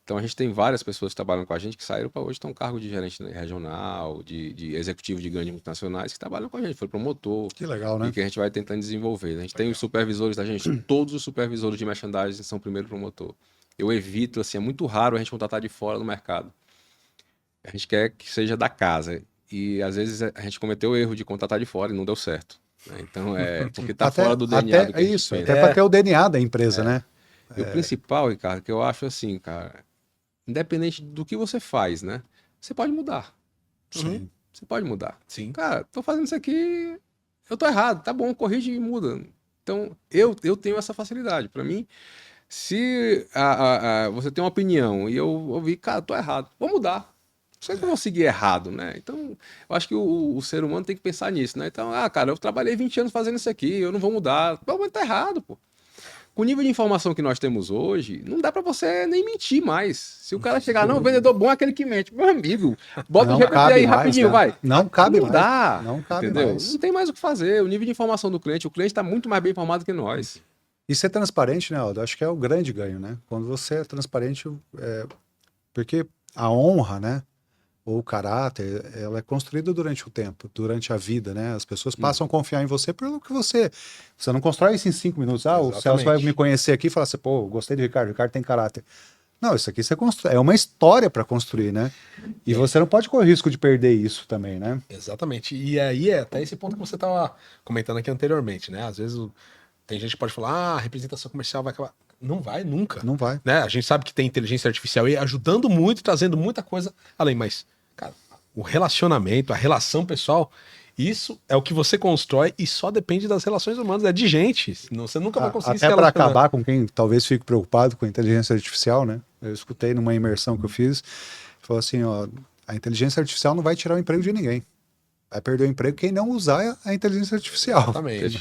Então a gente tem várias pessoas que trabalham com a gente que saíram para hoje ter um cargo de gerente regional, de executivo de grandes multinacionais que trabalham com a gente, foi promotor. Que legal, né? E que a gente vai tentando desenvolver. A gente tem os supervisores da gente, todos os supervisores de merchandising são primeiro promotor. Eu evito, assim, é muito raro a gente contratar de fora no mercado. A gente quer que seja da casa. E às vezes a gente cometeu o erro de contratar de fora e não deu certo. Né? Então porque tá fora do DNA do que a gente isso, fez. até para ter o DNA da empresa, né? E o principal, Ricardo, que eu acho assim, cara, independente do que você faz, né? Você pode mudar. Sim. Você pode mudar. Sim. Cara, tô fazendo isso aqui, eu tô errado, tá bom, corrige e muda. Então, eu tenho essa facilidade. Para mim, Se você tem uma opinião e eu ouvi, cara, tô errado, vou mudar. Não sei que eu vou seguir errado, né? Então, eu acho que o ser humano tem que pensar nisso, né? Então, cara, eu trabalhei 20 anos fazendo isso aqui, eu não vou mudar. Pô, mas tá errado, pô. Com o nível de informação que nós temos hoje, não dá pra você nem mentir mais. Se o cara chegar, não, o vendedor bom é aquele que mente. Meu amigo, bota o GPT aí rapidinho, vai. Não cabe Não mais. dá, Não cabe entendeu? mais. Não tem mais o que fazer. O nível de informação do cliente, o cliente está muito mais bem informado que nós. E ser transparente, né, Aldo? Acho que é o grande ganho, né? Quando você é transparente, porque a honra, né? Ou o caráter, ela é construída durante o tempo, durante a vida, né? As pessoas passam a confiar em você pelo que você... Você não constrói isso em 5 minutos. Ah, o Celso vai me conhecer aqui e falar assim, pô, gostei do Ricardo, o Ricardo tem caráter. Não, isso aqui você constrói, é uma história para construir, né? E você não pode correr o risco de perder isso também, né? Exatamente. E aí é até esse ponto que você estava comentando aqui anteriormente, né? Às vezes tem gente que pode falar, a representação comercial vai acabar. Não vai nunca. Não vai. Né? A gente sabe que tem inteligência artificial aí ajudando muito, trazendo muita coisa além, mas, cara, o relacionamento, a relação pessoal, isso é o que você constrói e só depende das relações humanas, é de gente. Senão você nunca vai conseguir se Até para relacionar. acabar com quem talvez fique preocupado com a inteligência artificial, né? Eu escutei numa imersão que eu fiz, falou assim, ó, a inteligência artificial não vai tirar o emprego de ninguém. Vai perder o emprego quem não usar a inteligência artificial. Exatamente.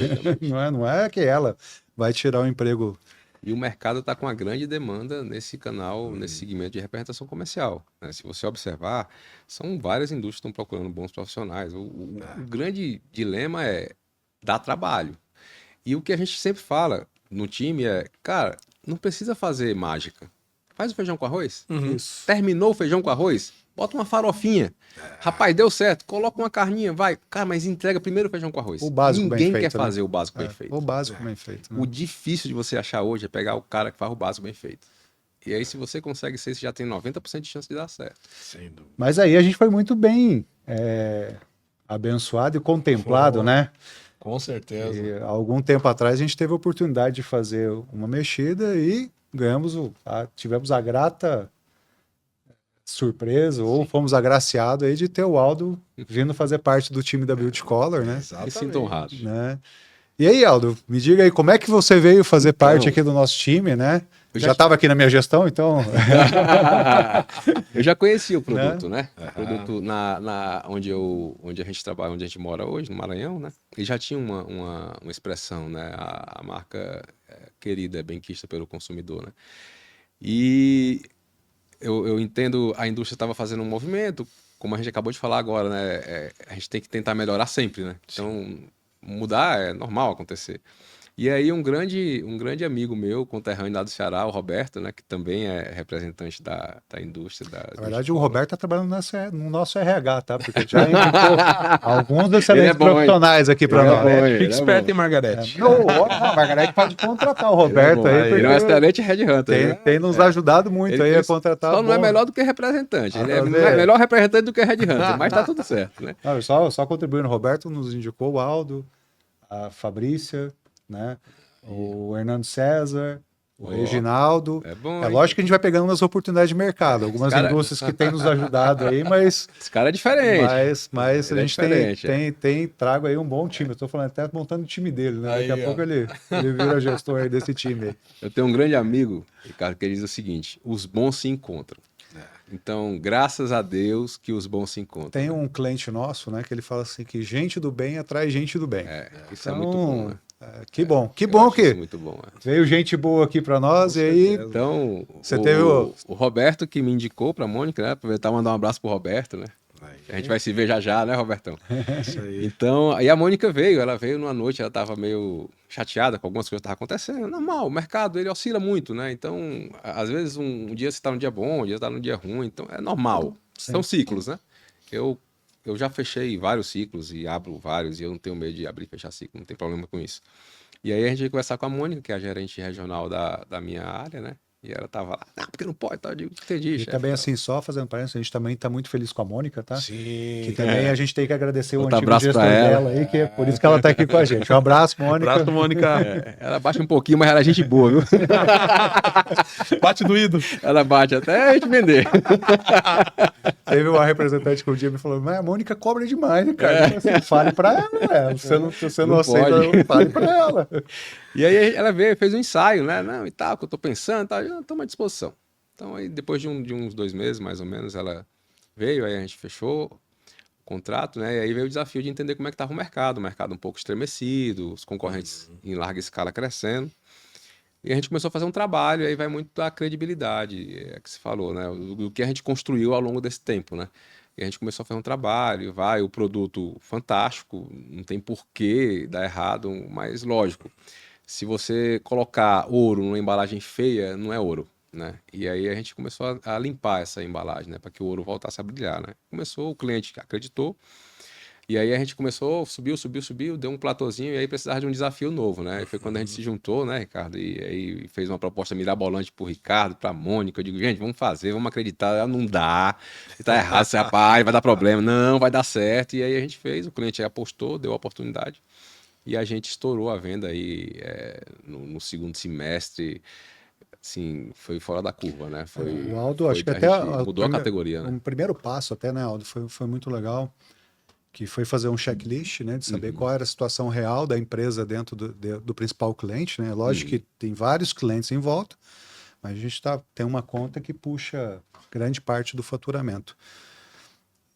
Não é que ela vai tirar o emprego. E o mercado está com uma grande demanda nesse canal, nesse segmento de representação comercial, né? Se você observar, são várias indústrias que estão procurando bons profissionais. O grande dilema é dar trabalho. E o que a gente sempre fala no time é, cara, não precisa fazer mágica. Faz o feijão com arroz. Isso. Terminou o feijão com arroz? Bota uma farofinha. Rapaz, deu certo. Coloca uma carninha, vai. Cara, mas entrega primeiro o feijão com arroz. O básico bem Ninguém feito, quer né? fazer o básico bem feito. O básico bem feito. Né? O difícil de você achar hoje é pegar o cara que faz o básico bem feito. E aí, se você consegue ser, você já tem 90% de chance de dar certo. Sem dúvida. Mas aí a gente foi muito bem abençoado e contemplado, né? Com certeza. E, algum tempo atrás a gente teve a oportunidade de fazer uma mexida e ganhamos tivemos a grata surpresa, ou fomos agraciados aí de ter o Aldo vindo fazer parte do time da Beauty Color, né? Me sinto honrado. Né? E aí, Aldo, me diga aí, como é que você veio fazer parte aqui do nosso time, né? Eu já estava aqui na minha gestão, então... Eu já conhecia o produto, né? O produto onde a gente trabalha, onde a gente mora hoje, no Maranhão, né? E já tinha uma expressão, né? A marca querida, benquista pelo consumidor, né? E eu entendo, a indústria estava fazendo um movimento, como a gente acabou de falar agora, né? A gente tem que tentar melhorar sempre, né? Então, mudar é normal acontecer. E aí um grande amigo meu, conterrâneo lá do Ceará, o Roberto, né, que também é representante da indústria. Na verdade, o Roberto está trabalhando no nosso RH, tá? Porque já indicou alguns excelentes profissionais aqui para nós. Fique esperto, hein, Margarete? A Margarete pode contratar o Roberto aí. Ele é um excelente headhunter. Tem nos ajudado muito aí a contratar. Só não é melhor do que representante. Ele é melhor representante do que headhunter, mas tá tudo certo, né? Não, só contribuindo, o Roberto nos indicou o Aldo, a Fabrícia, né? O Hernando César, o Reginaldo. Bom, lógico que a gente vai pegando umas oportunidades de mercado, algumas indústrias que têm nos ajudado aí, mas... Esse cara é diferente. Mas a gente trago aí um bom time. Eu estou falando até montando o time dele, né? Daqui a pouco ele vira gestor aí desse time aí. Eu tenho um grande amigo, Ricardo, que ele diz o seguinte: os bons se encontram. Então, graças a Deus que os bons se encontram. Tem um cliente nosso, né, que ele fala assim que gente do bem atrai gente do bem. Isso é muito bom, né? Que bom que muito bom, veio gente boa aqui para nós. E aí então você teve o Roberto que me indicou para a Mônica, né? Aproveitar e mandar um abraço pro Roberto, né? A gente vai se ver já, né, Robertão? Isso aí. Então, aí a Mônica ela veio numa noite, ela estava meio chateada com algumas coisas que estavam acontecendo. Normal, o mercado, ele oscila muito, né? Então, às vezes um dia você está num dia bom, um dia está num dia ruim, então é normal. São ciclos, né? Eu já fechei vários ciclos e abro vários, e eu não tenho medo de abrir e fechar ciclo, não tem problema com isso. E aí a gente veio conversar com a Mônica, que é a gerente regional da minha área, né? E ela tava lá, não, porque não pode, tá? Eu digo, entendi, E chefe. também, assim, só fazendo parênteses, a gente também está muito feliz com a Mônica, tá? Sim. Que também a gente tem que agradecer o Outro antigo abraço gestor pra ela. dela aí, que é por isso que ela está aqui com a gente. Um abraço, Mônica. Abraço, Mônica. Ela baixa um pouquinho, mas ela é gente boa, viu? Bate doído. Ela bate até a gente vender. Teve uma representante que um dia me falou, mas a Mônica cobra demais, né, cara? Assim, fale para ela, né? Se você não aceita, pode. fale para ela. E aí ela veio, fez um ensaio, né? Não, e tal, que eu tô pensando, tal, estamos à disposição. Então aí depois de uns 2 meses, mais ou menos, ela veio, aí a gente fechou o contrato, né? E aí veio o desafio de entender como é que estava o mercado um pouco estremecido, os concorrentes em larga escala crescendo. E a gente começou a fazer um trabalho, e aí vai muito da credibilidade, que se falou, né? O que a gente construiu ao longo desse tempo, né? E a gente começou a fazer um trabalho, o produto fantástico, não tem porquê dar errado, mas lógico, se você colocar ouro numa embalagem feia, não é ouro, né? E aí a gente começou a limpar essa embalagem, né? Para que o ouro voltasse a brilhar, né? Começou, o cliente acreditou, e aí a gente começou, subiu, deu um platôzinho, e aí precisava de um desafio novo, né? E foi quando a gente se juntou, né, Ricardo? E aí fez uma proposta mirabolante pro Ricardo, pra Mônica. Eu digo, gente, vamos fazer, vamos acreditar. Ah, não dá, tá errado, esse rapaz, vai dar problema. Não, vai dar certo. E aí a gente fez, o cliente aí apostou, deu a oportunidade. E a gente estourou a venda aí no segundo semestre. Assim, foi fora da curva, né? O Aldo, acho que a até gente mudou a categoria, né? um primeiro passo até, né, Aldo, foi muito legal, que foi fazer um checklist, né, de saber qual era a situação real da empresa dentro do principal cliente, né? Lógico que tem vários clientes em volta, mas a gente tem uma conta que puxa grande parte do faturamento.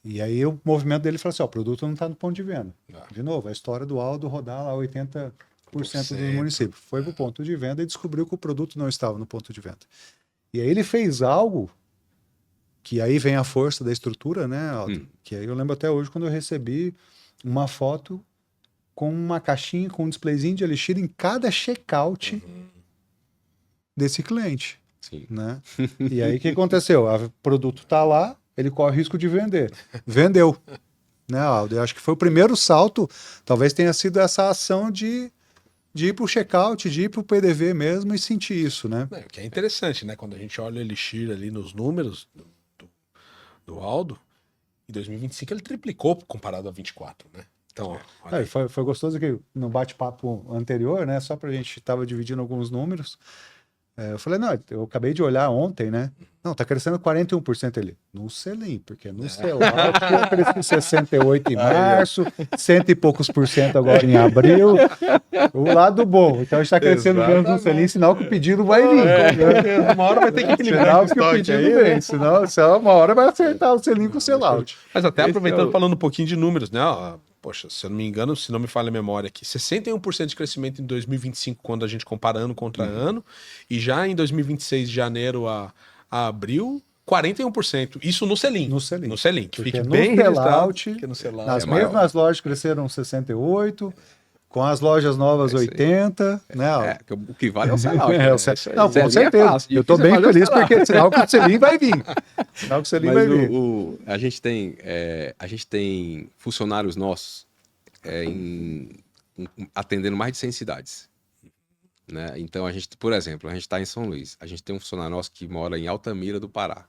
E aí o movimento dele falou assim, ó, o produto não está no ponto de venda. De novo, a história do Aldo rodar lá 80% dos municípios. Foi para o ponto de venda e descobriu que o produto não estava no ponto de venda. E aí ele fez algo que aí vem a força da estrutura, né, Aldo? Que aí eu lembro até hoje quando eu recebi uma foto com uma caixinha, com um displayzinho de Elixir em cada checkout desse cliente. Sim. Né? E aí o que aconteceu? O produto está lá, ele corre risco de vender. Vendeu. Né, Aldo? Eu acho que foi o primeiro salto, talvez tenha sido essa ação de ir para o checkout, de ir para o PDV mesmo e sentir isso, né? O que é interessante, né? Quando a gente olha o Elixir ali nos números do Aldo, em 2025 ele triplicou comparado a 24, né? Então, olha aí. Foi gostoso que no bate-papo anterior, né? Só para a gente estava dividindo alguns números. Eu falei, não, eu acabei de olhar ontem, né? Não, tá crescendo 41% ali. No Selim, porque no celular eu cresci 68 em março, 100 e poucos % agora em abril. O lado bom. Então a gente tá crescendo menos no Selim, sinal que o pedido vai vir. Uma hora vai ter que equilibrar sinal esse que o estoque pedido aí, vem, senão uma hora vai acertar o Selim com o sellout. Mas até aproveitando, falando um pouquinho de números, né? Poxa, se eu não me engano, se não me falha a memória aqui, 61% de crescimento em 2025, quando a gente compara ano contra ano, e já em 2026, de janeiro a abril, 41%. Isso no Selim. No Selim. No Selim, que Porque fique no bem sellout, registrado, no sellout nas é maior. mesmas lojas cresceram 68%, com as lojas novas 80%, né? O que vale é o sellout. Não, com certeza. Eu estou bem feliz porque é sinal que o Selim vai vir. Sinal que o Selim vai vir. A gente tem funcionários nossos atendendo mais de 100 cidades. Né? Então, por exemplo, a gente está em São Luís. A gente tem um funcionário nosso que mora em Altamira do Pará.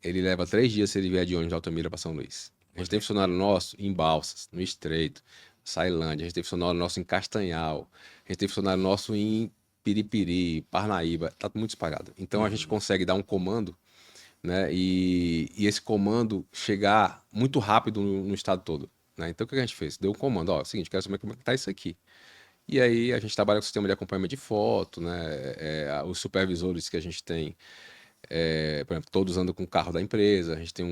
Ele leva 3 dias se ele vier de ônibus de Altamira para São Luís. A gente tem funcionário nosso em Balsas, no Estreito, Sailândia. A gente tem funcionário nosso em Castanhal. A gente tem funcionário nosso em Piripiri, Parnaíba. Está muito espalhado. Então, a gente consegue dar um comando, né? E esse comando chegar muito rápido no estado todo. Né? Então, o que a gente fez? Deu um comando. Ó, é o seguinte, quero saber como é que está isso aqui. E aí a gente trabalha com o sistema de acompanhamento de foto, né? Os supervisores que a gente tem, por exemplo, todos andam com o carro da empresa. A gente tem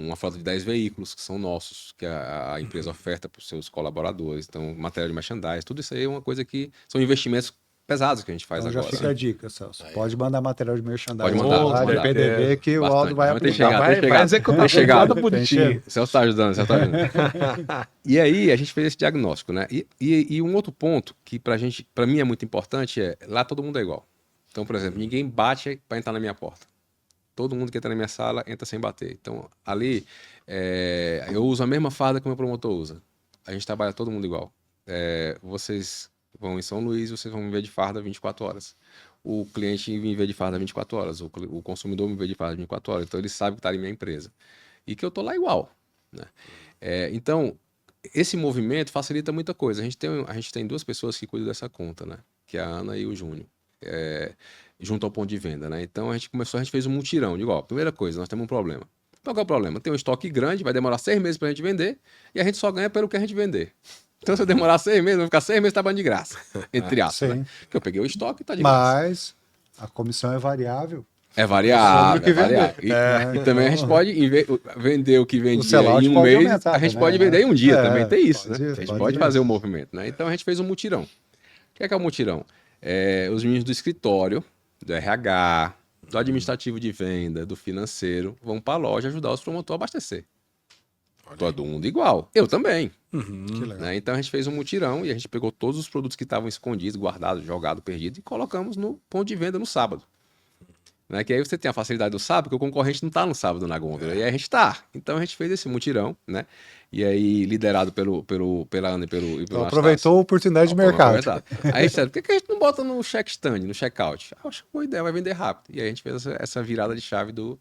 uma frota de 10 veículos que são nossos, que a empresa oferta para os seus colaboradores. Então, material de merchandising, tudo isso aí é uma coisa que são investimentos pesados que a gente faz Então, agora. já fica a dica, Celso. Pode mandar material de merchandising. Pode mandar, lá, pode de mandar. PDV que o Aldo vai aplicar. Vai executar chegado. bonitinho. O Celso tá ajudando. E aí a gente fez esse diagnóstico, né? E um outro ponto que para mim é muito importante lá todo mundo é igual. Então, por exemplo, ninguém bate para entrar na minha porta. Todo mundo que entra na minha sala entra sem bater. Então, ali eu uso a mesma farda que o meu promotor usa. A gente trabalha todo mundo igual. Vocês vão em São Luís, vocês vão me ver de farda 24 horas. O cliente me vê de farda 24 horas. O consumidor me vê de farda 24 horas. Então, ele sabe que está ali minha empresa. E que eu estou lá igual. Né? Então, esse movimento facilita muita coisa. A gente tem 2 pessoas que cuidam dessa conta, né? Que é a Ana e o Júnior. Junto ao ponto de venda. Né? Então, a gente fez um mutirão. Digo, primeira coisa, nós temos um problema. Qual é o problema? Tem um estoque grande, vai demorar 6 meses para a gente vender, e a gente só ganha pelo que a gente vender. Então, se eu demorar 6 meses, eu vou ficar 6 meses trabalhando de graça, entre aspas, Sim. né? Porque eu peguei o estoque e tá de graça. Mas a comissão é variável. É Sobre variável, o que é variável. vender. E também a gente pode vender o que O vendia sellout em um pode mês, aumentar a gente também, pode né? vender em um dia também, tem isso, né? pode- A gente pode pode ter fazer isso. um movimento, né? Então a gente fez um mutirão. O que é o mutirão? Os meninos do escritório, do RH, do administrativo de venda, do financeiro, vão para a loja ajudar os promotores a abastecer. Todo mundo igual. Eu também. Que legal. Né? Então a gente fez um mutirão e a gente pegou todos os produtos que estavam escondidos, guardados, jogados, perdidos e colocamos no ponto de venda no sábado. Né? Que aí você tem a facilidade do sábado, porque o concorrente não está no sábado na gôndola. E aí a gente está. Então a gente fez esse mutirão, né? E aí, liderado pela Ana e pelo Então, Anastácio. aproveitou a oportunidade de mercado. Aí a gente disse, por que a gente não bota no check stand, no checkout? Acho que boa ideia, vai vender rápido. E aí a gente fez essa virada de chave do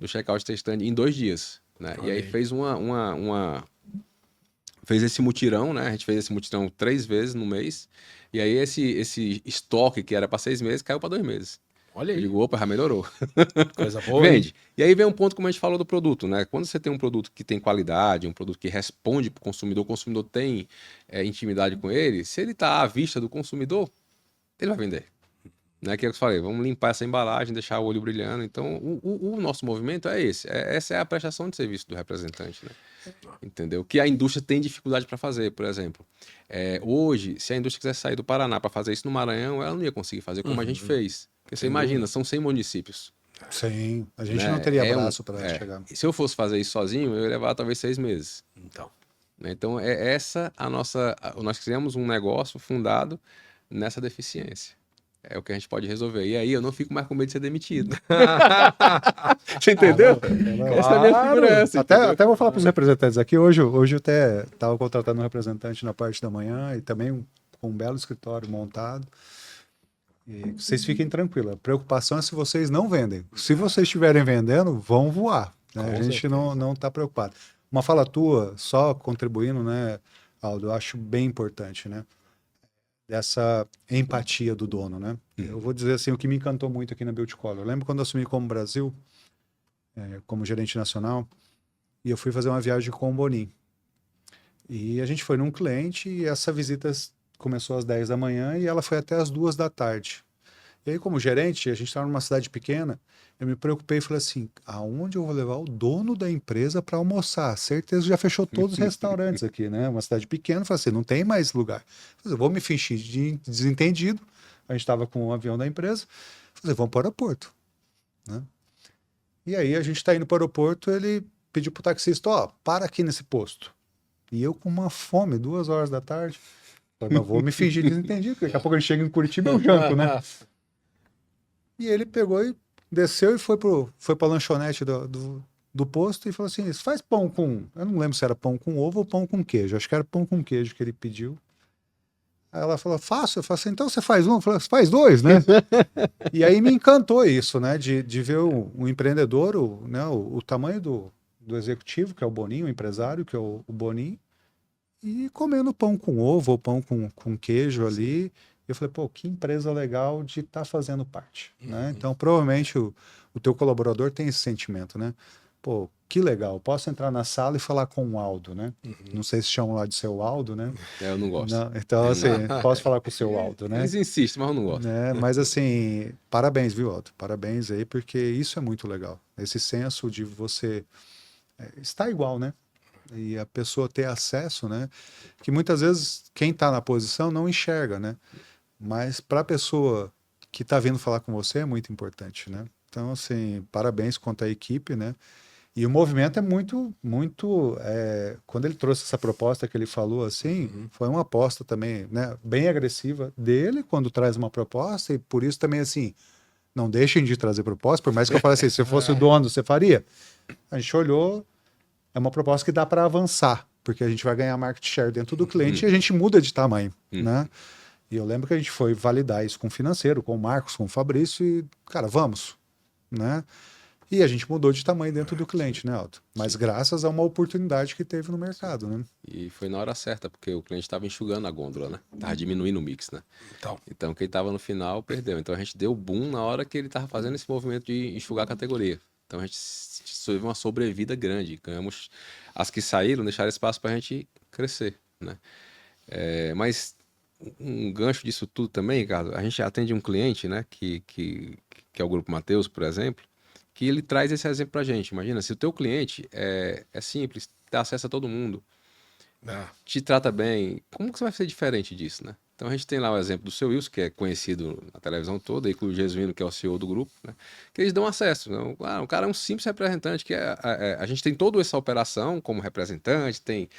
checkout stand em 2 dias. Né? E aí fez fez esse mutirão, né? A gente fez esse mutirão 3 vezes no mês. E aí esse estoque que era para 6 meses caiu para 2 meses. Olha Eu aí, digo, opa, já melhorou. coisa boa. hein? Vende. E aí vem um ponto como a gente falou do produto, né? Quando você tem um produto que tem qualidade, um produto que responde para o consumidor tem intimidade com ele, se ele está à vista do consumidor, ele vai vender. Né? Que é o que eu falei, vamos limpar essa embalagem, deixar o olho brilhando. Então, o nosso movimento é esse. Essa é a prestação de serviço do representante, né? Entendeu? Que a indústria tem dificuldade para fazer, por exemplo. Hoje, se a indústria quisesse sair do Paraná para fazer isso no Maranhão, ela não ia conseguir fazer como a gente fez. Porque você imagina, são 100 municípios. Sim, a gente Né? não teria É um- braço para é. chegar. E se eu fosse fazer isso sozinho, eu ia levar talvez 6 meses. Então. Né? Então, é essa a nossa. Nós criamos um negócio fundado nessa deficiência. É o que a gente pode resolver. E aí eu não fico mais com medo de ser demitido. Você entendeu? Essa é a minha segurança. Até vou falar para os representantes aqui. Hoje eu até estava contratando um representante na parte da manhã e também com um belo escritório montado. E vocês fiquem tranquilos. A preocupação é se vocês não vendem. Se vocês estiverem vendendo, vão voar. Né? Com A gente certeza. não está preocupado. Uma fala tua, só contribuindo, né, Aldo, eu acho bem importante, né? Dessa empatia do dono, né? Eu vou dizer assim, o que me encantou muito aqui na Beauty Color. Eu lembro quando eu assumi como Brasil, como gerente nacional, e eu fui fazer uma viagem com o Bonin. E a gente foi num cliente e essa visita começou às 10 da manhã e ela foi até às 2 da tarde. E aí, como gerente, a gente estava numa cidade pequena, eu me preocupei e falei assim, aonde eu vou levar o dono da empresa para almoçar? Certeza que já fechou todos os restaurantes aqui, né? Uma cidade pequena, eu falei assim, não tem mais lugar. Eu falei, eu vou me fingir de desentendido. A gente estava com o avião da empresa. Eu falei, vamos para o aeroporto. Né? E aí a gente está indo para o aeroporto, ele pediu para o taxista, ó, para aqui nesse posto. E eu com uma fome, 2 horas da tarde. Falei, mas vou me fingir de desentendido, porque daqui a pouco a gente chega em Curitiba e eu janto, né? E ele pegou e desceu e foi pra lanchonete do posto e falou assim, "Isso faz pão com..." Eu não lembro se era pão com ovo ou pão com queijo. Acho que era pão com queijo que ele pediu. Aí ela falou, faço. Eu falei assim, então você faz um? Eu falei, você faz 2, né? E aí me encantou isso, né? De ver o empreendedor, o tamanho do executivo, que é o Boninho, o empresário, que é o Boninho, e comendo pão com ovo ou pão com queijo ali. Eu falei, pô, que empresa legal de estar fazendo parte, né? Então, provavelmente o teu colaborador tem esse sentimento, né? Pô, que legal, posso entrar na sala e falar com o Aldo, né? Não sei se chamam lá de seu Aldo, né? Eu não gosto. Não, então, assim, posso falar com o seu Aldo, né? Eles insistem, mas eu não gosto. Né? Mas, assim, parabéns, viu, Aldo? Parabéns aí, porque isso é muito legal. Esse senso de você estar igual, né? E a pessoa ter acesso, né? Que muitas vezes quem está na posição não enxerga, né? Mas para a pessoa que está vindo falar com você é muito importante, né? Então, assim, parabéns quanto à equipe, né? E o movimento é muito, muito... quando ele trouxe essa proposta que ele falou, assim, foi uma aposta também, né? Bem agressiva dele quando traz uma proposta e por isso também, assim, não deixem de trazer proposta, por mais que eu fale assim, se eu fosse o dono, você faria? A gente olhou, é uma proposta que dá para avançar, porque a gente vai ganhar market share dentro do cliente e a gente muda de tamanho, né? E eu lembro que a gente foi validar isso com o financeiro, com o Marcos, com o Fabrício e, cara, vamos, né? E a gente mudou de tamanho dentro do cliente, né, Aldo? Mas graças a uma oportunidade que teve no mercado, né? E foi na hora certa, porque o cliente estava enxugando a gôndola, né? Tava diminuindo o mix, né? Então quem estava no final perdeu. Então a gente deu boom na hora que ele estava fazendo esse movimento de enxugar a categoria. Então a gente teve uma sobrevida grande. Ganhamos as que saíram, deixaram espaço para a gente crescer, né? Mas um gancho disso tudo também, Ricardo, a gente atende um cliente, né, que é o Grupo Mateus, por exemplo, que ele traz esse exemplo pra gente. Imagina, se o teu cliente é simples, dá acesso a todo mundo, Ah, te trata bem, como que você vai ser diferente disso, né? Então a gente tem lá o exemplo do seu Wilson, que é conhecido na televisão toda, e com o Jesuíno, que é o CEO do grupo, né? Que eles dão acesso. Né? O cara é um simples representante, a gente tem toda essa operação como representante, tem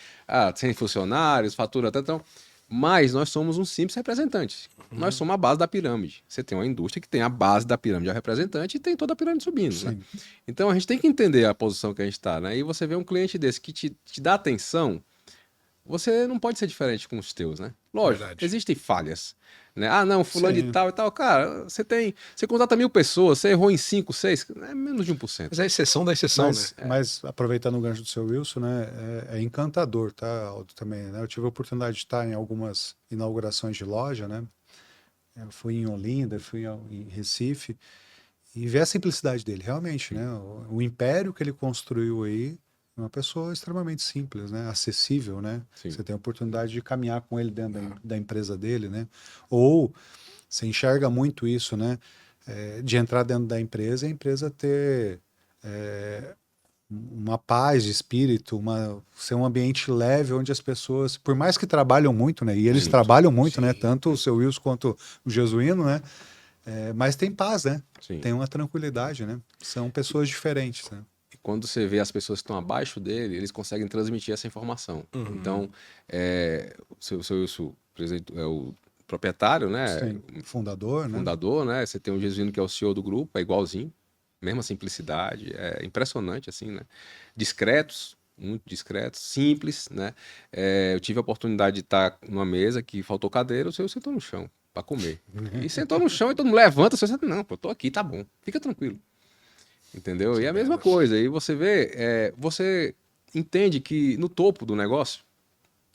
funcionários, fatura, então, mas nós somos um simples representante. Nós somos a base da pirâmide. Você tem uma indústria que tem a base da pirâmide, é o representante, e tem toda a pirâmide subindo, né? Sim. Então a gente tem que entender a posição que a gente está, né? E você vê um cliente desse que te dá atenção, você não pode ser diferente com os teus, né? Lógico, Verdade. existem falhas, né? Ah, não, fulano Sim. de tal e tal. Cara, você contrata 1.000 pessoas, você errou em 5, 6, é menos de 1%. mas é a exceção da exceção, né? Mas aproveitando o gancho do seu Wilson, né, é encantador, tá, Aldo, também, né? Eu tive a oportunidade de estar em algumas inaugurações de loja, né? Eu fui em Olinda, em Recife, e ver a simplicidade dele, realmente, né? O império que ele construiu aí, uma pessoa extremamente simples, né? Acessível, né? Sim. Você tem a oportunidade de caminhar com ele dentro da empresa dele, né? Ou você enxerga muito isso, né? De entrar dentro da empresa e a empresa ter uma paz de espírito, ser um ambiente leve onde as pessoas, por mais que trabalham muito, né? E eles Sim, trabalham muito, sim. né? Tanto o seu Wilson quanto o Jesuíno, né? Mas tem paz, né? Sim. Tem uma tranquilidade, né? São pessoas diferentes, né? E quando você vê as pessoas que estão abaixo dele, eles conseguem transmitir essa informação. Então, o seu Wilson, por exemplo, é o proprietário, né? Sim. Fundador, né? Fundador, né? Você tem o Jesuíno, que é o CEO do grupo, é igualzinho, mesma simplicidade, é impressionante, assim, né? Discretos, muito discretos, simples, né? Eu tive a oportunidade de estar numa mesa que faltou cadeira, o senhor sentou no chão para comer. E sentou no chão e todo mundo levanta, você senta, não, pô, eu tô aqui, tá bom, fica tranquilo. Entendeu? E é a mesma coisa, aí você vê, você entende que no topo do negócio,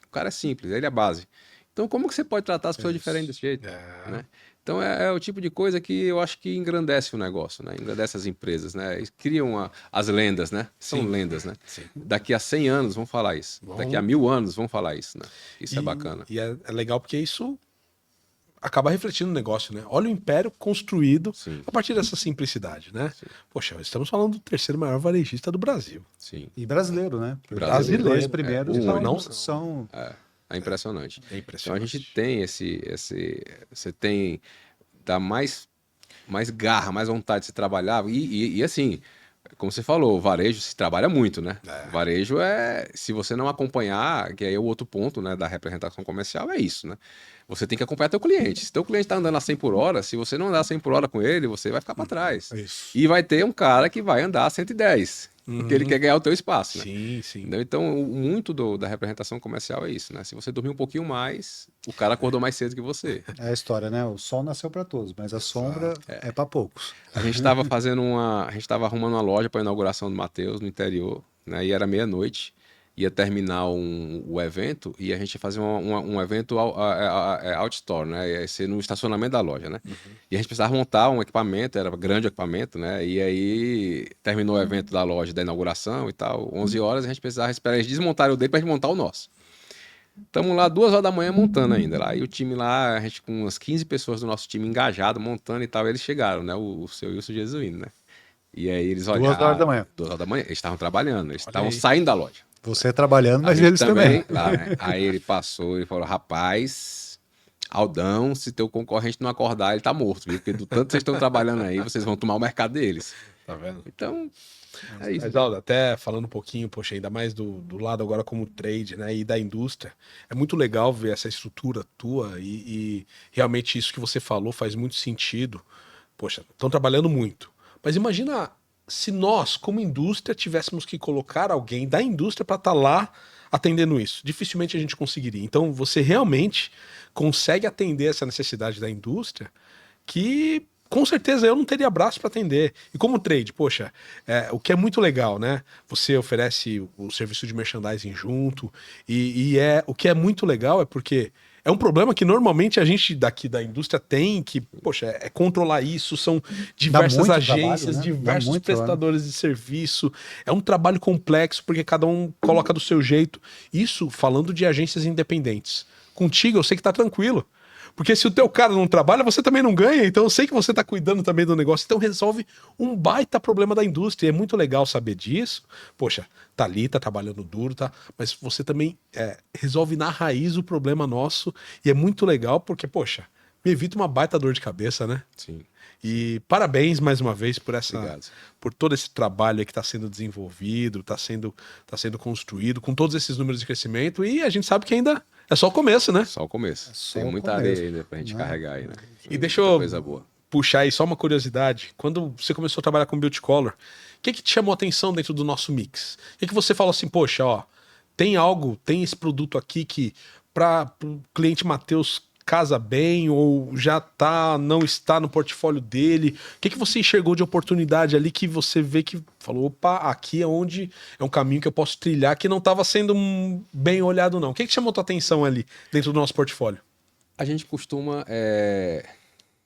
o cara é simples, ele é a base. Então, como que você pode tratar as pessoas diferentes desse jeito? Né? Então, é o tipo de coisa que eu acho que engrandece o negócio, né? Engrandece as empresas, né? Eles criam as lendas, né? São Sim. lendas, né? Sim. Daqui a 100 anos vão falar isso. Daqui a 1000 anos vão falar isso, né? Isso é bacana. E é legal porque isso acaba refletindo no negócio, né? Olha o império construído Sim. a partir dessa simplicidade, né? Poxa, estamos falando do terceiro maior varejista do Brasil. Sim. E brasileiro, né? Porque Brasileiro. Os dois primeiros são É impressionante. É Então, a impressionante. gente tem você tem dá mais garra, mais vontade de se trabalhar. E assim, como você falou, o varejo se trabalha muito, né? O varejo se você não acompanhar, que aí é o outro ponto, né, da representação comercial, é isso, né? Você tem que acompanhar teu cliente. Se teu cliente está andando a 100 por hora, se você não andar a 100 por hora com ele, você vai ficar para trás. Isso. E vai ter um cara que vai andar a 110, porque ele quer ganhar o teu espaço, né? Sim, sim. Entendeu? Então, muito da representação comercial é isso, né? Se você dormir um pouquinho mais, o cara acordou mais cedo que você. É a história, né? O sol nasceu para todos, mas a sombra é para poucos. A gente estava arrumando uma loja para a inauguração do Mateus no interior, né? E era meia-noite, ia terminar o evento e a gente ia fazer um evento outdoor, né? Ia ser no estacionamento da loja, né? E a gente precisava montar um equipamento, era grande o equipamento, né? E aí terminou o evento da loja da inauguração e tal, 11 horas, a gente precisava esperar eles desmontarem o dele para a gente montar o nosso. Estamos lá 2 horas da manhã montando ainda lá. E o time lá, a gente com umas 15 pessoas do nosso time engajado, montando e tal, eles chegaram, né? O seu Wilson Jesuíno, né? E aí eles olharam. 2 horas da manhã. 2 horas da manhã. Eles estavam trabalhando, eles estavam aí. saindo da loja. Você trabalhando, mas A gente eles também. lá, né? Aí ele passou, ele falou: rapaz, Aldão, se teu concorrente não acordar, ele tá morto, viu? Porque do tanto que vocês estão trabalhando aí, vocês vão tomar o mercado deles. Tá vendo? Então, é isso. Mas, Aldo, até falando um pouquinho, poxa, ainda mais do lado agora como trade, né, e da indústria, é muito legal ver essa estrutura tua e realmente isso que você falou faz muito sentido. Poxa, estão trabalhando muito. Mas imagina se nós, como indústria, tivéssemos que colocar alguém da indústria para estar lá atendendo isso. Dificilmente a gente conseguiria. Então, você realmente consegue atender essa necessidade da indústria que com certeza eu não teria braço para atender. E como trade, poxa, o que é muito legal, né? Você oferece o serviço de merchandising junto e o que é muito legal é porque é um problema que normalmente a gente daqui da indústria tem, que, poxa, é controlar isso, são diversas muito agências, trabalho, né? Dá diversos muito prestadores de serviço, é um trabalho complexo porque cada um coloca do seu jeito. Isso falando de agências independentes. contigo, eu sei que tá tranquilo. Porque se o teu cara não trabalha, você também não ganha. Então eu sei que você tá cuidando também do negócio. Então resolve um baita problema da indústria. E é muito legal saber disso. Poxa, tá ali, tá trabalhando duro, tá? Mas você também resolve na raiz o problema nosso. E é muito legal porque, poxa, me evita uma baita dor de cabeça, né? Sim, E parabéns mais uma vez obrigado. por todo esse trabalho aí que está sendo desenvolvido, está sendo construído, com todos esses números de crescimento, e a gente sabe que ainda é só o começo, né? Só o começo. só Tem o muita começo. areia ainda pra gente carregar aí, né? E deixa Muita eu coisa boa. puxar aí só uma curiosidade. Quando você começou a trabalhar com Beauty Color, o que te chamou a atenção dentro do nosso mix? O que você falou assim, poxa, ó, tem esse produto aqui que para o cliente Matheus casa bem ou não está no portfólio dele? O que você enxergou de oportunidade ali que você vê que falou, opa, aqui é onde é um caminho que eu posso trilhar que não estava sendo bem olhado não. O que chamou tua atenção ali dentro do nosso portfólio? A gente costuma.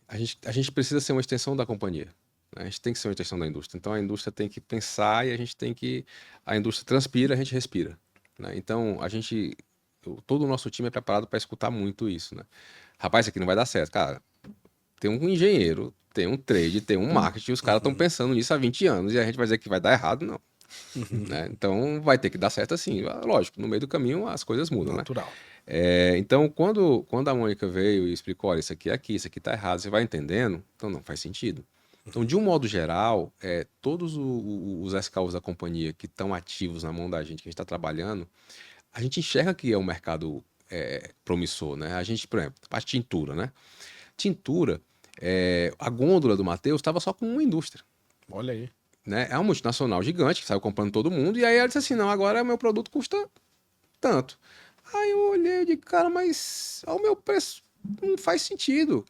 A gente precisa ser uma extensão da companhia, né? A gente tem que ser uma extensão da indústria. Então a indústria tem que pensar e a gente tem que. A indústria transpira, a gente respira, né? Então todo o nosso time é preparado para escutar muito isso, né? Rapaz, isso aqui não vai dar certo. Cara, tem um engenheiro, tem um trade, tem um marketing, os caras estão pensando nisso há 20 anos e a gente vai dizer que vai dar errado, não. Né? Então vai ter que dar certo assim. Lógico, no meio do caminho as coisas mudam, né? Natural. Então, quando a Mônica veio e explicou, olha, isso aqui tá errado, você vai entendendo, então não faz sentido. Então, de um modo geral, todos os SKUs da companhia que estão ativos na mão da gente, que a gente está trabalhando, a gente enxerga que é um mercado promissor, né? A gente, por exemplo, a tintura, né? Tintura, a gôndola do Matheus estava só com uma indústria, Olha aí. né? É uma multinacional gigante que saiu comprando todo mundo, e aí ela disse assim, não, agora meu produto custa tanto. Aí eu olhei e disse, cara, mas ao meu preço não faz sentido.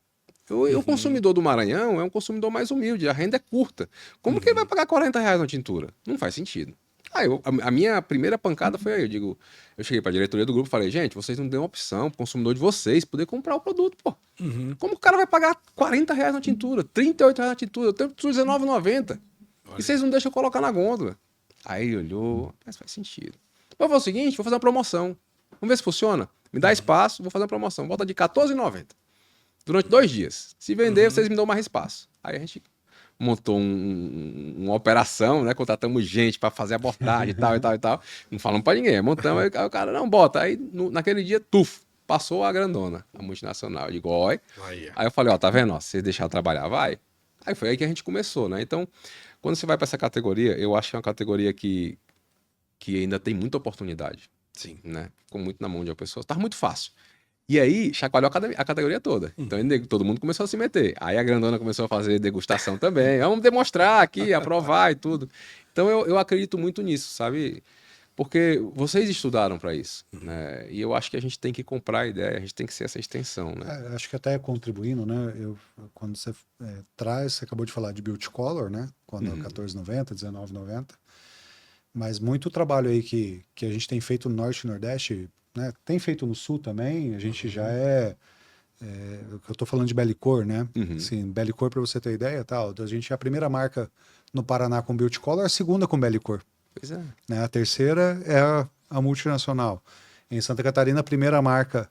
O consumidor do Maranhão é um consumidor mais humilde, a renda é curta. Como que ele vai pagar R$ 40 na tintura? Não faz sentido. Aí a minha primeira pancada foi aí, eu cheguei para a diretoria do grupo e falei, gente, vocês não dão opção pro consumidor de vocês poder comprar o produto, pô. Como o cara vai pagar R$ 40 na tintura, R$ 38 na tintura, eu tenho R$19,90. E vocês não deixam eu colocar na gôndola. Aí ele olhou, mas faz sentido. Eu vou fazer o seguinte, vou fazer uma promoção. Vamos ver se funciona? Me dá espaço, vou fazer uma promoção. Volta de R$14,90. Durante 2 dias. Se vender, vocês me dão mais espaço. Aí a gente montou uma operação, né? Contratamos gente para fazer a abordagem e tal, e tal, e tal. Não falamos para ninguém. Montamos, aí o cara, não, bota. Aí naquele dia, passou a grandona, a multinacional. Eu digo, oi. Aí eu falei, ó, tá vendo? Ó, se vocês deixarem trabalhar, vai. Aí foi aí que a gente começou, né? Então, quando você vai para essa categoria, eu acho que é uma categoria que ainda tem muita oportunidade. Sim. Né? Ficou muito na mão de uma pessoa. Tá muito fácil. E aí, chacoalhou a categoria toda. Então, todo mundo começou a se meter. Aí a grandona começou a fazer degustação também. Vamos demonstrar aqui, aprovar e tudo. Então, eu acredito muito nisso, sabe? Porque vocês estudaram para isso, né? E eu acho que a gente tem que comprar a ideia, a gente tem que ser essa extensão, né? Acho que até contribuindo, né? Quando você traz, você acabou de falar de Beauty Color, né? Quando é R$14,90, R$19,90. Mas muito trabalho aí que a gente tem feito no Norte e Nordeste, né? Tem feito no Sul também, a gente já eu tô falando de Bellicor, né? Assim, Bellicor, para você ter ideia, tal, a gente é a primeira marca no Paraná com Beauty Color, a segunda com Bellicor. Pois é. Né? A terceira é a multinacional. Em Santa Catarina, a primeira marca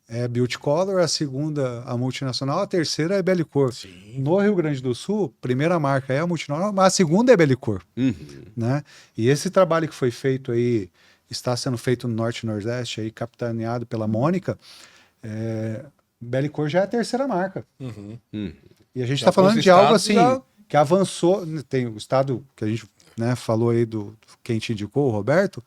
é Beauty Color, a segunda a multinacional, a terceira é Bellicor. Sim. No Rio Grande do Sul, a primeira marca é a multinacional, mas a segunda é Bellicor. Né? E esse trabalho que foi feito aí, está sendo feito no Norte e Nordeste, aí, capitaneado pela Mônica, Bellicor já é a terceira marca. E a gente está falando de algo assim, que avançou, tem o estado que a gente, né, falou aí do quem te indicou, o Roberto,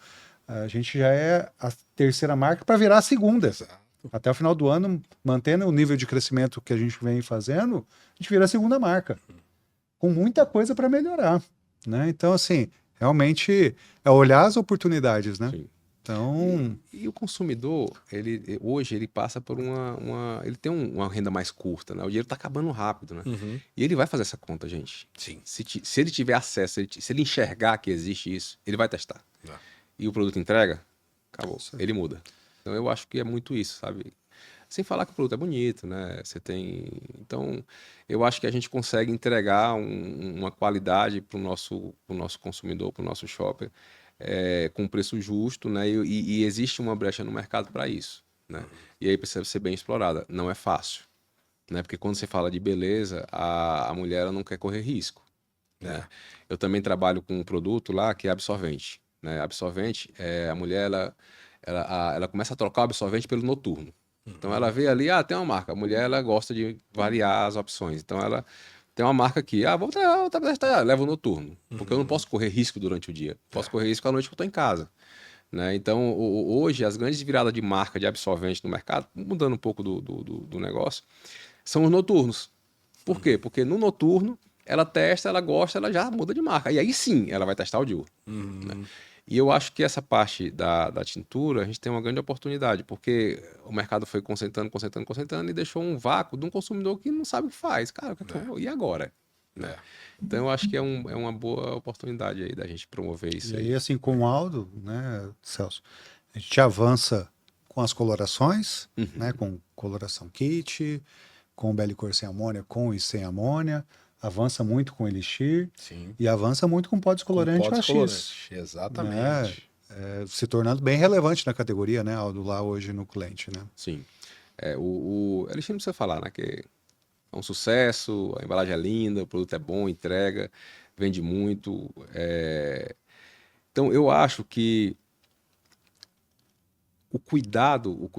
a gente já é a terceira marca para virar a segunda. Exato. Até o final do ano, mantendo o nível de crescimento que a gente vem fazendo, a gente vira a segunda marca. Com muita coisa para melhorar. Né? Então, assim, realmente é olhar as oportunidades, né? Sim. Então... E o consumidor, hoje ele passa por ele tem uma renda mais curta, né? O dinheiro está acabando rápido, né? E ele vai fazer essa conta, gente. Sim. Se ele tiver acesso, se ele enxergar que existe isso, ele vai testar. E o produto entrega, acabou. Ele muda. Então eu acho que é muito isso, sabe? Sem falar que o produto é bonito, né? Então, eu acho que a gente consegue entregar uma qualidade para o nosso consumidor, para o nosso shopper, com um preço justo, né? E existe uma brecha no mercado para isso. né? E aí precisa ser bem explorada. Não é fácil, né? Porque quando você fala de beleza, a mulher ela não quer correr risco, né? Eu também trabalho com um produto lá que é absorvente, né? Absorvente, a mulher, ela começa a trocar o absorvente pelo noturno. Então ela vê ali, tem uma marca. A mulher, ela gosta de variar as opções. Então ela tem uma marca aqui, vou testar, leva o noturno. Porque eu não posso correr risco durante o dia. Posso correr risco à noite que eu estou em casa, né? Então, hoje, as grandes viradas de marca de absorvente no mercado, mudando um pouco do negócio, são os noturnos. Por quê? Porque no noturno, ela testa, ela gosta, ela já muda de marca. E aí sim, ela vai testar o diurno, né? E eu acho que essa parte da tintura, a gente tem uma grande oportunidade, porque o mercado foi concentrando e deixou um vácuo de um consumidor que não sabe o que faz. Cara, e agora? Né? Então, eu acho que é uma boa oportunidade aí da gente promover isso E aí. aí, assim, com o Aldo, né, Celso, a gente avança com as colorações, né, com coloração kit, com Belicor sem amônia, com e sem amônia, avança muito com Elixir Sim. e avança muito com pó descolorante Com pó AX, descolorante, né, exatamente. se tornando bem relevante na categoria, né, Aldo, lá hoje no cliente, né? Sim. O Elixir não precisa falar, né? Que é um sucesso, a embalagem é linda, o produto é bom, entrega, vende muito. Então, eu acho que o cuidado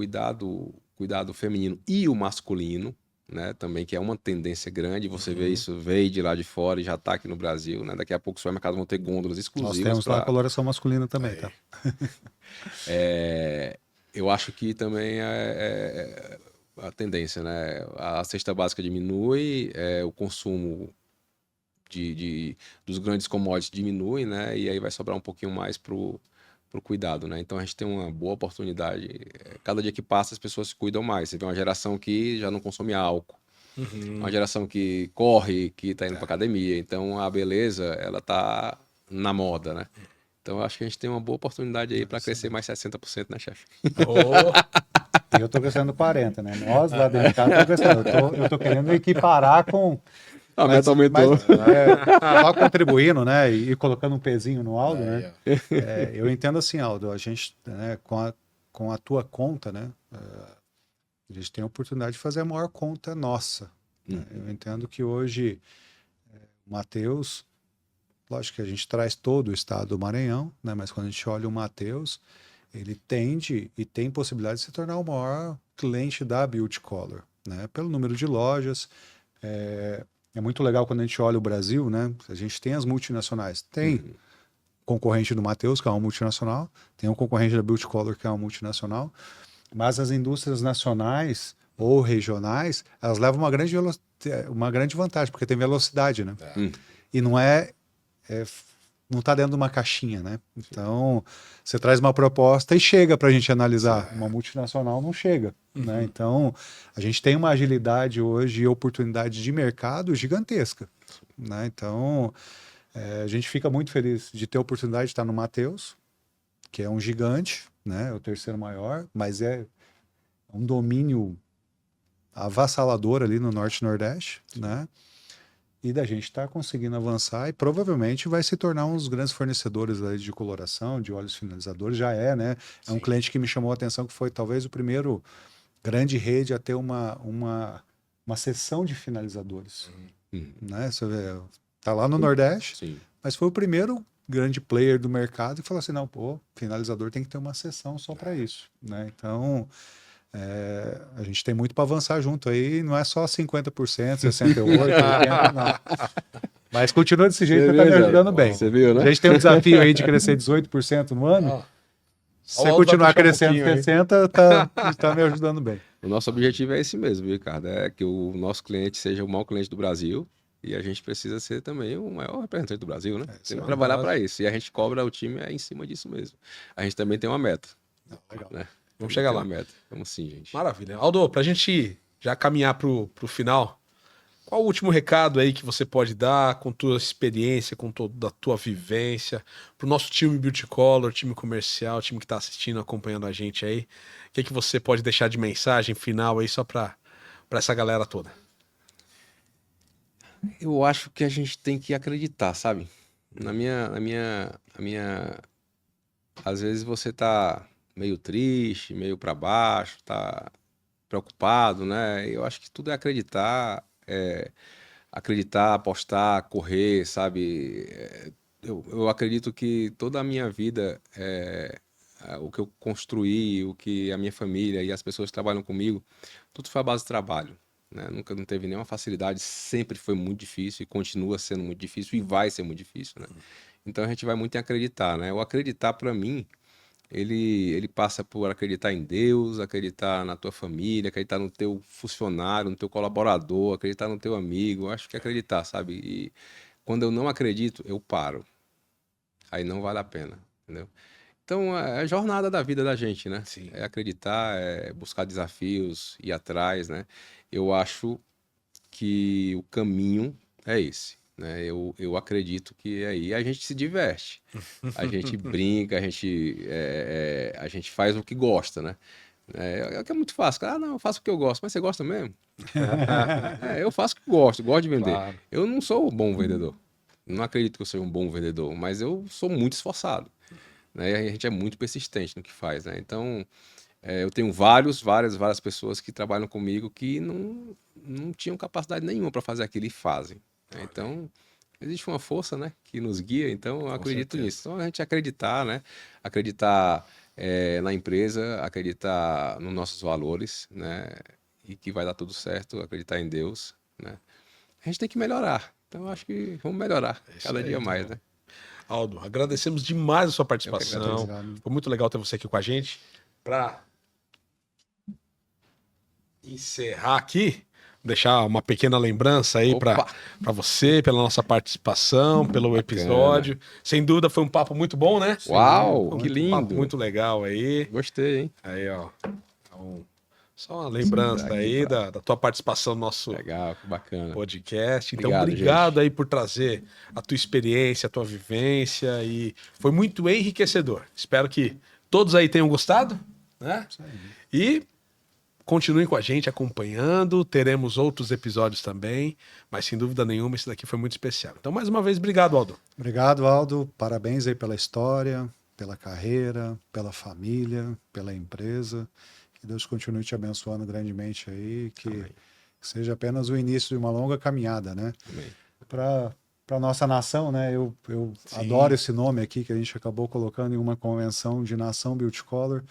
feminino e o masculino, né? Também que é uma tendência grande. Você vê isso, veio de lá de fora e já está aqui no Brasil, né? Daqui a pouco os supermercados vão ter gôndolas Nós exclusivas temos lá a para. coloração masculina também, tá? Eu acho que também é a tendência, né? A cesta básica diminui, o consumo dos grandes commodities diminui, né? E aí vai sobrar um pouquinho mais pro cuidado, né? Então a gente tem uma boa oportunidade. Cada dia que passa, as pessoas se cuidam mais. Você vê uma geração que já não consome álcool, uma geração que corre, que tá indo pra academia. Então a beleza, ela tá na moda, né? Então eu acho que a gente tem uma boa oportunidade aí para crescer mais 60%, né, chefe? Oh, E eu tô crescendo 40, né? Nós lá dentro de casa estamos crescendo. Eu tô querendo equiparar com. A meta aumentou. Só contribuindo, né? E colocando um pezinho no Aldo, né? aí, ó. Eu entendo assim, Aldo, a gente, né, com a tua conta, né? A gente tem a oportunidade de fazer a maior conta nossa, né? Eu entendo que hoje o Matheus, lógico que a gente traz todo o estado do Maranhão, né? Mas quando a gente olha o Matheus, ele tende e tem possibilidade de se tornar o maior cliente da Beauty Color, né? Pelo número de lojas. É muito legal quando a gente olha o Brasil, né? A gente tem as multinacionais. Tem concorrente do Matheus, que é uma multinacional, tem um concorrente da Beauty Color, que é uma multinacional, mas as indústrias nacionais ou regionais, elas levam uma grande vantagem, porque tem velocidade, né? E não não está dentro de uma caixinha, né? Então, você traz uma proposta e chega para a gente analisar. Uma multinacional não chega, né? Então, a gente tem uma agilidade hoje e oportunidade de mercado gigantesca, né? Então, a gente fica muito feliz de ter a oportunidade de estar no Matheus, que é um gigante, né? É o terceiro maior, mas é um domínio avassalador ali no Norte e Nordeste, né? E da gente estar conseguindo avançar e provavelmente vai se tornar um dos grandes fornecedores aí de coloração, de óleos finalizadores, já é, né? É um cliente que me chamou a atenção, que foi talvez o primeiro grande rede a ter uma seção de finalizadores, né? Você vê, tá lá no Nordeste, Sim. mas foi o primeiro grande player do mercado que falou assim, não, pô, finalizador tem que ter uma seção só para isso, né? Então, a gente tem muito para avançar junto aí, não é só 50%, 68%, 80%, não. Mas continua desse jeito que tá me ajudando bem. Você viu, né? A gente tem um desafio aí de crescer 18% no ano. Ó, Se ó, o você Aldo vai continuar puxar um crescendo pouquinho aí. 60%, tá me ajudando bem. O nosso objetivo é esse mesmo, viu, Ricardo? É que o nosso cliente seja o maior cliente do Brasil e a gente precisa ser também o maior representante do Brasil, né? Tem que trabalhar para isso. E a gente cobra o time em cima disso mesmo. A gente também tem uma meta. Legal. Né? Vamos chegar lá. Tem uma meta. Vamos sim, gente. Maravilha. Aldo, pra gente já caminhar pro final, qual o último recado aí que você pode dar com tua experiência, com toda a tua vivência, pro nosso time Beauty Color, time comercial, time que tá assistindo, acompanhando a gente aí? O que você pode deixar de mensagem final aí só pra essa galera toda? Eu acho que a gente tem que acreditar, sabe? Às vezes você tá meio triste, meio para baixo, tá preocupado, né? Eu acho que tudo é acreditar, apostar, correr, sabe? Eu acredito que toda a minha vida, o que eu construí, o que a minha família e as pessoas que trabalham comigo, tudo foi à base de trabalho, né? Nunca não teve nenhuma facilidade, sempre foi muito difícil e continua sendo muito difícil e vai ser muito difícil, né? Então a gente vai muito em acreditar, né? O acreditar para mim, ele passa por acreditar em Deus, acreditar na tua família, acreditar no teu funcionário, no teu colaborador, acreditar no teu amigo. Eu acho que é acreditar, sabe? E quando eu não acredito, eu paro. Aí não vale a pena, entendeu? Então é a jornada da vida da gente, né? Sim. É acreditar, é buscar desafios, ir atrás, né? Eu acho que o caminho é esse, né? Eu acredito que é aí. E a gente se diverte, a gente brinca, a gente faz o que gosta, né? É que é muito fácil. Ah, não, eu faço o que eu gosto. Mas você gosta mesmo? Eu faço o que gosto de vender. Claro. Eu não sou um bom vendedor. Não acredito que eu seja um bom vendedor, mas eu sou muito esforçado, né? E a gente é muito persistente no que faz, né? Então, eu tenho várias pessoas que trabalham comigo que não tinham capacidade nenhuma para fazer aquilo e fazem, né? Então, existe uma força, né, que nos guia, então eu acredito certeza. nisso. Então, a gente acreditar, né? Acreditar na empresa, acreditar nos nossos valores, né? E que vai dar tudo certo, acreditar em Deus, né? A gente tem que melhorar. Então, eu acho que vamos melhorar isso cada aí, dia mais, então. né? Aldo, agradecemos demais a sua Eu que participação. agradeço. Foi muito legal ter você aqui com a gente. Para encerrar aqui, deixar uma pequena lembrança aí Opa! para você, pela nossa participação, pelo episódio. Sem dúvida foi um papo muito bom, né? Uau, Foi que um papo lindo! muito legal aí. Gostei, hein? Aí, ó. Então, só uma lembrança Aqui aí pra- da tua participação no nosso Legal, que bacana. podcast. Então, Obrigado, obrigado gente. aí por trazer a tua experiência, a tua vivência e foi muito enriquecedor. Espero que todos aí tenham gostado, né? E continuem com a gente acompanhando, teremos outros episódios também, mas sem dúvida nenhuma esse daqui foi muito especial. Então, mais uma vez, obrigado, Aldo. Obrigado, Aldo. Parabéns aí pela história, pela carreira, pela família, pela empresa. Que Deus continue te abençoando grandemente aí, que seja apenas o início de uma longa caminhada, né? Amém. Para nossa nação, né? Eu Sim. adoro esse nome aqui que a gente acabou colocando em uma convenção de Nação Beauty Color,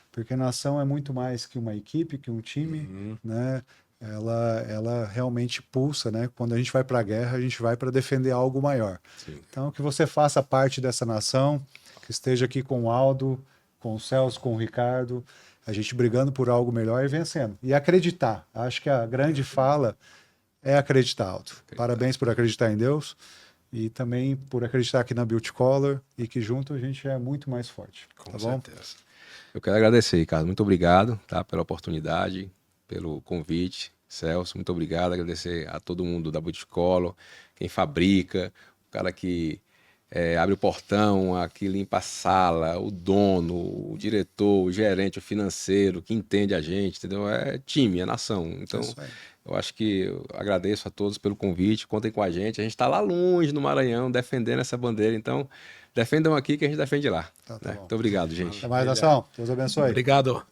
porque nação é muito mais que uma equipe, que um time, né? Ela realmente pulsa, né? Quando a gente vai para a guerra, a gente vai para defender algo maior. Sim. Então, que você faça parte dessa nação, que esteja aqui com o Aldo, com o Celso, com o Ricardo, a gente brigando por algo melhor e vencendo. E acreditar. Acho que a grande fala é acreditar, Aldo. Parabéns por acreditar em Deus e também por acreditar aqui na Beauty Color e que junto a gente é muito mais forte. Com tá bom? certeza. Eu quero agradecer, Ricardo. Muito obrigado, tá, pela oportunidade, pelo convite. Celso, muito obrigado. Agradecer a todo mundo da Beauty Color, quem fabrica, o cara que abre o portão, que limpa a sala, o dono, o diretor, o gerente, o financeiro, que entende a gente, entendeu? É time, é nação. Então, isso aí. eu acho que eu agradeço a todos pelo convite, contem com a gente. A gente está lá longe no Maranhão, defendendo essa bandeira, então defendam aqui que a gente defende lá. Tá Né? bom. Muito obrigado, gente. Até mais, nação. Deus abençoe. Obrigado.